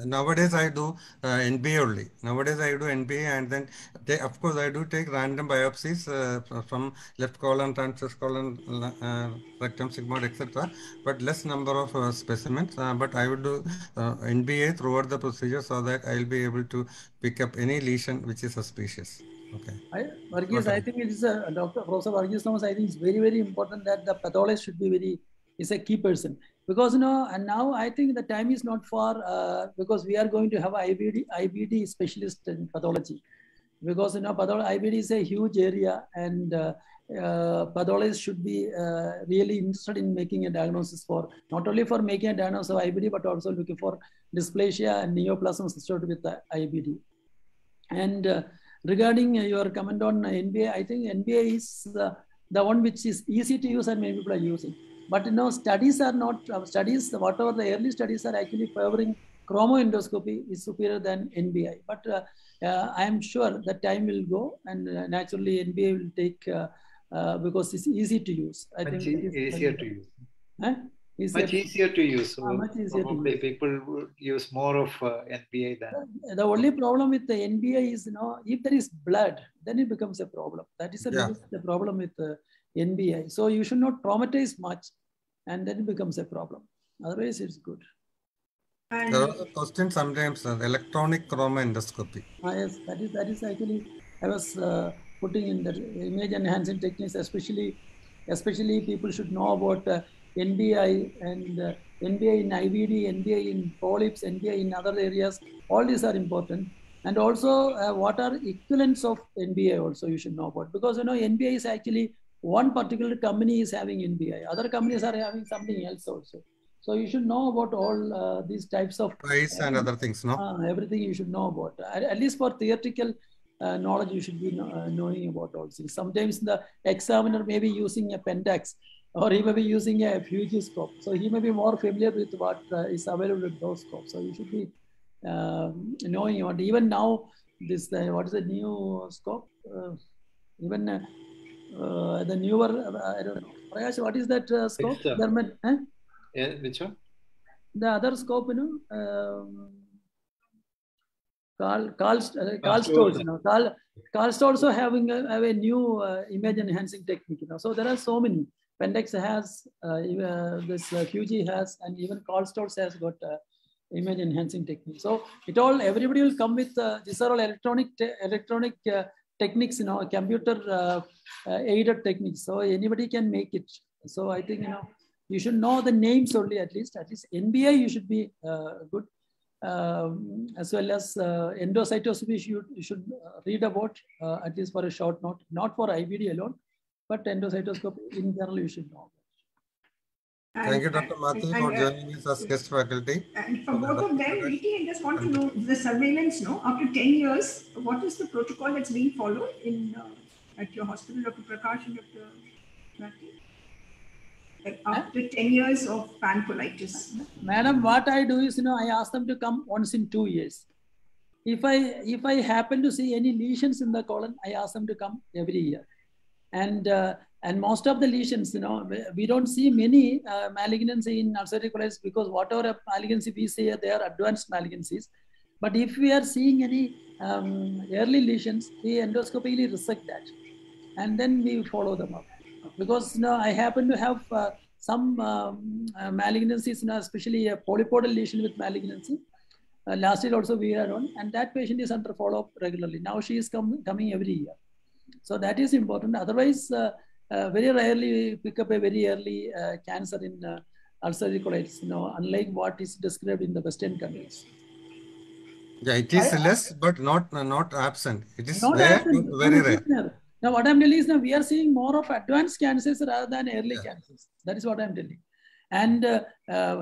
nowadays I do NBA only. Nowadays I do NBA, and then of course I do take random biopsies from left colon, transverse colon, rectum, sigmoid, etc. But less number of specimens. But I would do NBA throughout the procedure, so that I'll be able to pick up any lesion which is suspicious. Okay. Varghese, I think it is Dr. Professor Varghese Thomas. I think it's very, very important that the pathologist should be is a key person. Because and now I think the time is not far, because we are going to have IBD specialist in pathology. Because IBD is a huge area, and pathologists should be really interested in making a diagnosis for, not only for making a diagnosis of IBD, but also looking for dysplasia and neoplasms associated with the IBD. And regarding your comment on NBA, I think NBA is the one which is easy to use and many people are using. But studies are not, whatever the early studies are actually favoring chromoendoscopy is superior than NBI. But I am sure that time will go, and naturally NBI will take, because it's easy to use. I think easier to use. Much easier to use. So much easier probably to use. People would use more of NBI than. The only problem with the NBI is, if there is blood, then it becomes a problem. That is the problem with the NBI. So you should not traumatize much, and then it becomes a problem. Otherwise, it's good. And there are questions sometimes, electronic chromoendoscopy. Yes, that is actually, I was putting in the image enhancing techniques, especially people should know about NBI and NBI in IBD, NBI in polyps, NBI in other areas. All these are important. And also what are equivalents of NBI also you should know about, because NBI is actually one particular company is having NBI. Other companies are having something else also. So you should know about all these types of price and other things, no? Everything you should know about. At least for theoretical knowledge, you should be knowing about all things. Sometimes the examiner may be using a Pentax, or he may be using a Fuji scope. So he may be more familiar with what is available with those scopes. So you should be knowing about. Even now, this what is the new scope? Even the newer, I don't know. Prakash, what is that scope? Yeah, which one? The other scope, Carl Storz also have a new image enhancing technique. So there are so many. Pendex has, this Fuji has, and even Carl Storz has got image enhancing technique. So everybody will come with these are all electronic techniques, computer aided techniques. So anybody can make it. So I think You should know the names only at least. At least NBI you should be good. As well as endocytoscopy you should read about at least for a short note, not for IBD alone, but endocytoscopy in general you should know. Thank you, Dr. Mathi, for joining us as guest faculty. And for both of them, Viti, I just want to know the surveillance. No, after 10 years, what is the protocol that's being followed in at your hospital, Dr. Prakash and Dr. Mathi? Like after 10 years of pancolitis. Madam, what I do is, I ask them to come once in 2 years. If I happen to see any lesions in the colon, I ask them to come every year. And most of the lesions, we don't see many malignancy in ulcerative colitis because whatever malignancy we see, they are advanced malignancies. But if we are seeing any early lesions, we endoscopically resect that, and then we follow them up. Because I happen to have some malignancies, especially a polypodal lesion with malignancy. Last year also we had one, and that patient is under follow-up regularly. Now she is coming every year. So that is important. Otherwise, very rarely we pick up a very early cancer in ulcerative colitis, unlike what is described in the Western countries. Yeah, it is less, but not absent. It is not there, absent, but very rare. Now, what I'm telling is we are seeing more of advanced cancers rather than early cancers. That is what I'm telling. And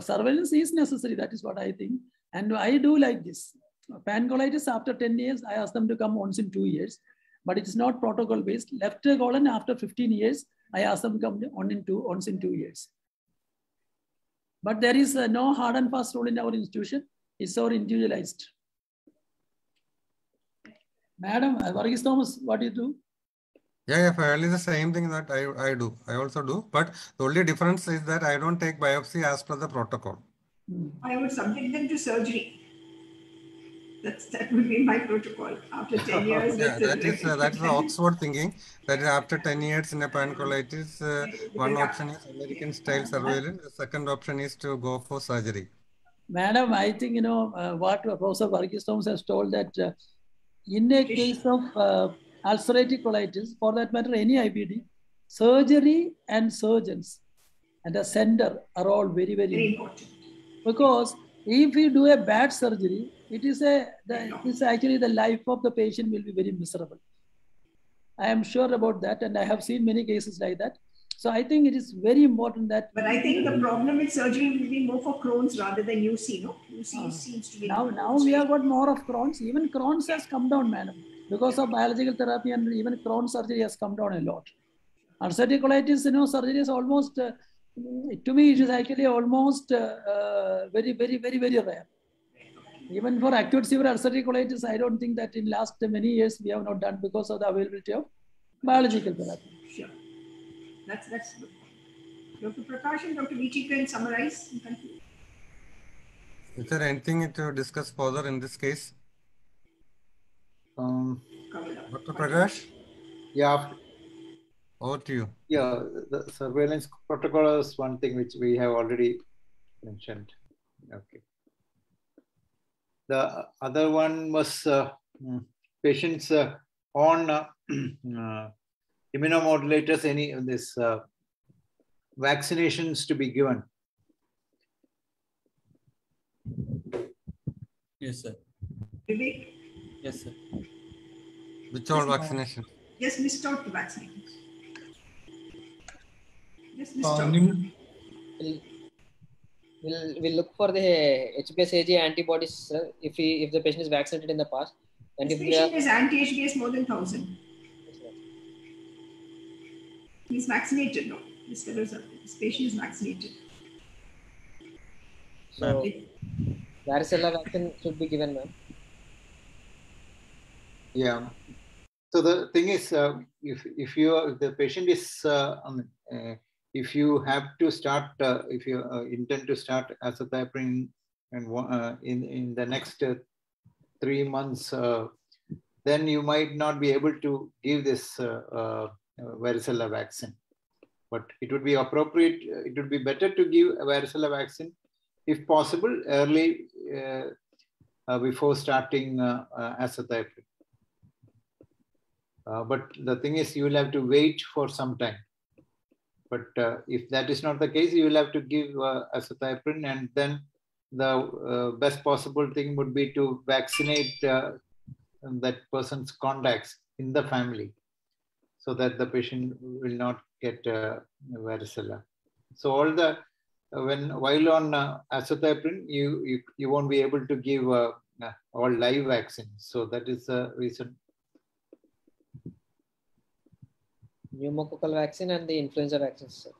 surveillance is necessary. That is what I think. And I do like this. Pancolitis after 10 years, I ask them to come once in 2 years. But it is not protocol based. Left colon after 15 years, I ask them to come once in 2 years. But there is no hard and fast rule in our institution. It's so individualized. Madam, Varghese Thomas, what do you do? Yeah, fairly the same thing that I do. I also do. But the only difference is that I don't take biopsy as per the protocol. I would subject them to surgery. That would be my protocol after 10 years. Yeah, that's the Oxford thinking. That after 10 years in a pancolitis, one option is American style surveillance. The second option is to go for surgery. Madam, I think, what Professor Varghese Thomas has told that in a case of ulcerative colitis, for that matter, any IBD, surgery and surgeons and the center are all very, very important. Because if you do a bad surgery, it is actually the life of the patient will be very miserable. I am sure about that, and I have seen many cases like that. So I think it is very important that. But I think the problem with surgery will be more for Crohn's rather than UC, no? UC seems to be. Now we have got more of Crohn's. Even Crohn's has come down, madam, because of biological therapy, and even Crohn's surgery has come down a lot. Ulcerative colitis, surgery is almost, to me, it is actually almost very, very, very, very rare. Even for acute severe ulcerative colitis, I don't think that in last many years we have not done because of the availability of biological therapy. Sure. That's good. Dr. Prakash and Dr. Viti can summarize and conclude. Is there anything to discuss further in this case? Dr. Prakash? Yeah. Over to you. Yeah, the surveillance protocol is one thing which we have already mentioned. Okay. The other one was patients on immunomodulators, any of this vaccinations to be given. Yes, sir. Vivek? Yes, sir. Which all vaccinations? Yes, list out the vaccinations. Yes, list out. We'll look for the HBsAg antibodies, sir, if the patient is vaccinated in the past. And this if patient is anti-HBs more than 1,000. He's vaccinated, no? This patient is vaccinated. So, varicella vaccine should be given, ma'am. Yeah. So the thing is, if the patient is, if you have to start, if you intend to start azathioprine and in the next 3 months, then you might not be able to give this varicella vaccine. But it would be appropriate, it would be better to give a varicella vaccine, if possible, early before starting azathioprine. But the thing is, you will have to wait for some time. But if that is not the case, you will have to give azathioprine, and then the best possible thing would be to vaccinate that person's contacts in the family, so that the patient will not get varicella. So all the while on azathioprine, you won't be able to give all live vaccines. So that is the reason. Pneumococcal vaccine and the influenza vaccines, sir.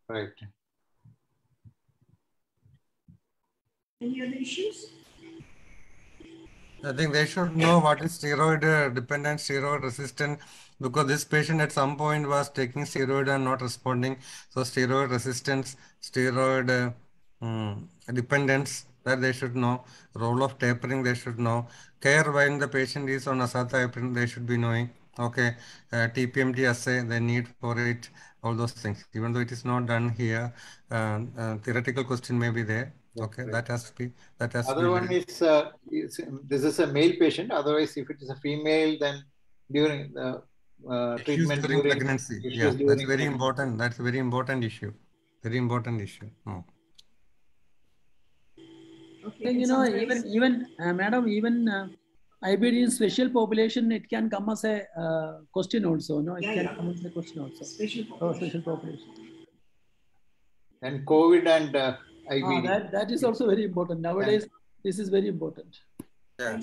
Right. Any other issues? I think they should know what is steroid dependent, steroid resistant, because this patient at some point was taking steroid and not responding. So steroid resistance, steroid dependence, that they should know. Role of tapering, they should know. Care when the patient is on azathioprine, they should be knowing. Okay, TPMT assay, the need for it, all those things. Even though it is not done here, theoretical question may be there. Okay, right. that has to be. Other one is this is a male patient. Otherwise, if it is a female, then during the treatment during pregnancy. Yeah, that's very important. That's a very important issue. Very important issue. Oh. Okay, you know, even madam, even IBD in special population, it can come as a question also. No, it can come as a question also. Special population. Special population. And COVID and IBD. That is also very important. Nowadays, this is very important. Yeah.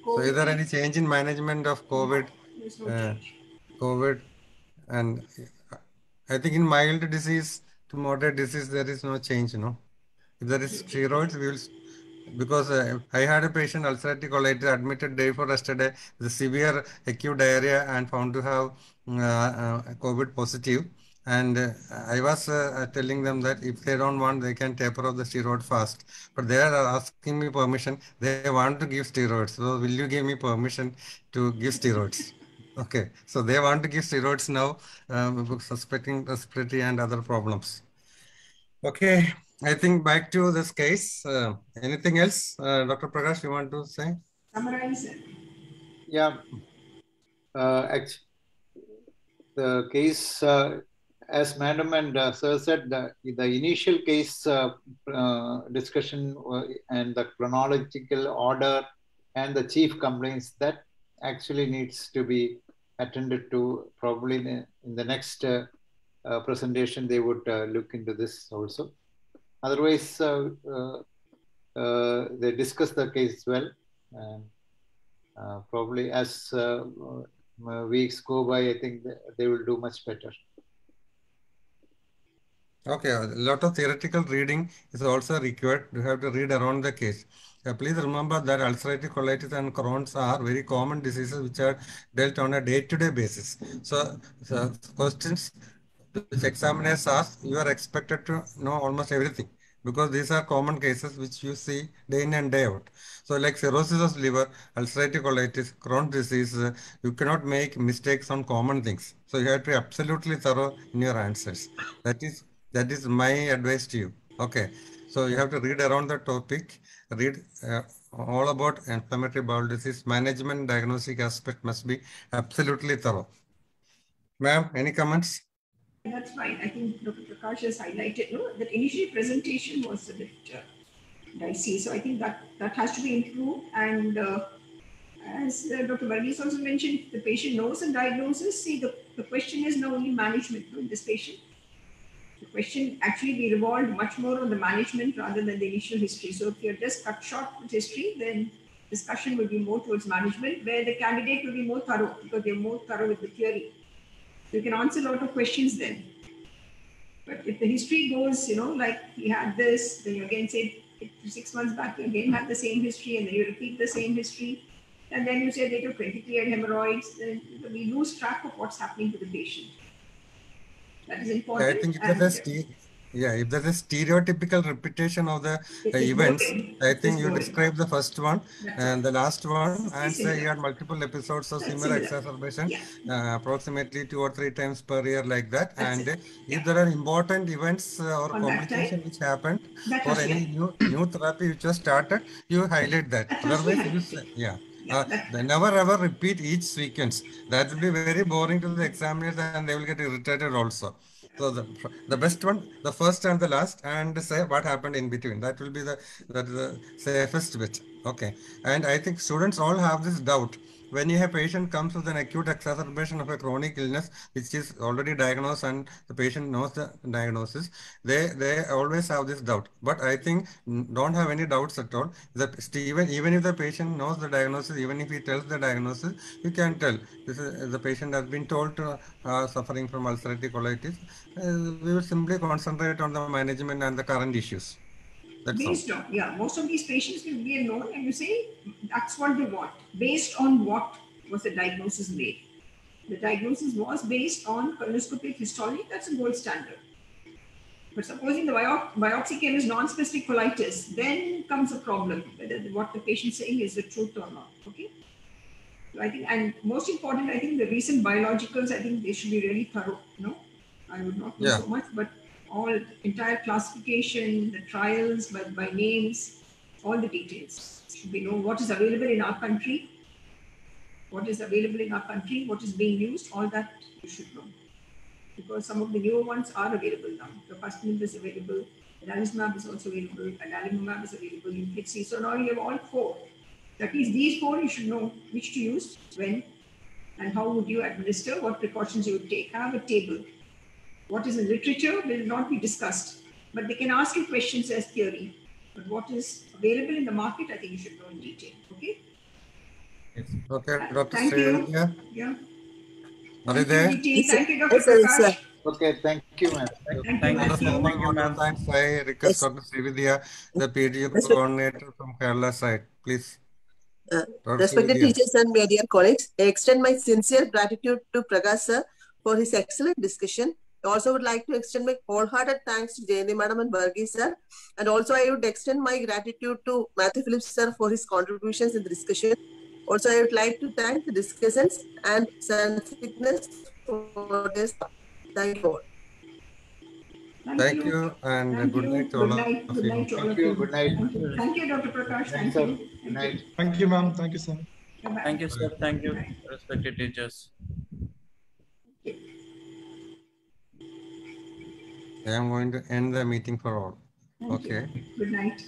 So is there any change in management of COVID? COVID, and I think in mild disease to moderate disease, there is no change, you know. If there is steroids, we will, because I had a patient ulcerative colitis admitted day before yesterday with severe acute diarrhea and found to have COVID positive. And I was telling them that if they don't want, they can taper off the steroid fast. But they are asking me permission. They want to give steroids. So will you give me permission to give steroids? Okay. So they want to give steroids now, suspecting respiratory and other problems. Okay. I think back to this case. Anything else, Dr. Prakash, you want to say? Summarize it. Yeah. Actually, the case, as Madam and Sir said, the initial case discussion and the chronological order and the chief complaints, that actually needs to be attended to. Probably in the next presentation, they would look into this also. Otherwise, they discuss the case well, and probably as weeks go by, I think they will do much better. Okay, a lot of theoretical reading is also required. You have to read around the case. Please remember that ulcerative colitis and Crohn's are very common diseases which are dealt on a day-to-day basis. So questions which examiners ask, you are expected to know almost everything, because these are common cases which you see day in and day out. So like cirrhosis of liver, ulcerative colitis, Crohn's disease, you cannot make mistakes on common things. So you have to be absolutely thorough in your answers. That is my advice to you. Okay. So you have to read around the topic, read all about inflammatory bowel disease. Management diagnostic aspect must be absolutely thorough. Ma'am, any comments? That's fine. I think Dr. Prakash has highlighted that initial presentation was a bit dicey. So I think that has to be improved. And as Dr. Varghese also mentioned, the patient knows the diagnosis. See, the question is now only management in this patient. The question actually be revolved much more on the management rather than the initial history. So if you're just cut short with history, then discussion will be more towards management, where the candidate will be more thorough because they're more thorough with the theory. You can answer a lot of questions then. But if the history goes, like he had this, then you again say 6 months back, you again had the same history, and then you repeat the same history. And then you say they have 23 had hemorrhoids, then we lose track of what's happening to the patient. That is important. I think if there's a stereotypical repetition of the events, I think you describe the first one and the last one, and say you had multiple episodes of similar exacerbation, approximately 2 or 3 times per year, like that. And if there are important events or complications which happened, or any new therapy which was started, you highlight that. Otherwise, you say, They never ever repeat each sequence. That will be very boring to the examiners and they will get irritated also. So the best one, the first and the last, and say what happened in between. That will be the safest bit. Okay. And I think students all have this doubt. When a patient comes with an acute exacerbation of a chronic illness, which is already diagnosed and the patient knows the diagnosis, they always have this doubt. But I think don't have any doubts at all. That even if the patient knows the diagnosis, even if he tells the diagnosis, you can tell this is the patient has been told to suffering from ulcerative colitis. We will simply concentrate on the management and the current issues. That's all. Based on, yeah, most of these patients will be known and you say that's what they want. Based on what was the diagnosis made? The diagnosis was based on colonoscopic histology, that's a gold standard. But supposing the biopsy came as non-specific colitis, then comes a problem, whether what the patient is saying is the truth or not, okay? So I think, and most important, I think the recent biologicals, I think they should be really thorough, I would not know so much, but all entire classification, the trials by names, all the details should be known. What is available in our country, what is being used, all that you should know. Because some of the newer ones are available now. The Paxlovid is available, adalimumab is also available, adalimumab is available, Inflixi. So now you have all four. That means these four you should know which to use, when, and how would you administer, what precautions you would take. Have a table. What is in literature will not be discussed, but they can ask you questions as theory. But what is available in the market, I think you should know in detail. Okay? Yes. Okay, Dr. Thank you. Yeah. Are you Thank there? you, DT. Thank you, Dr. Yes, sir, Prakash. sir. Okay, thank you, ma'am. Thank you, Matthew. thank you, ma'am. Thanks. I request Yes. Dr. Srividya, the PG Respect, coordinator from Kerala side. Please. Dr. respected Srividya. teachers and my dear colleagues, I extend my sincere gratitude to Prakash sir for his excellent discussion. I also would like to extend my wholehearted thanks to Jayanti madam and Varghese sir. And also I would extend my gratitude to Matthew Phillips sir for his contributions in the discussion. Also, I would like to thank the discussants and Sun Sickness for this. Thank you all. Thank you and Thank good you. night to Good all night. of Good you. night to all Thank of you. you. Good night. Thank you, Dr. Prakash. Thank sir. you. Good night. Thank you, ma'am. Thank you, sir. Bye-bye. Thank you, sir. Thank you, Bye. respected teachers. I am going to end the meeting for all. Thank Okay. you. Good night.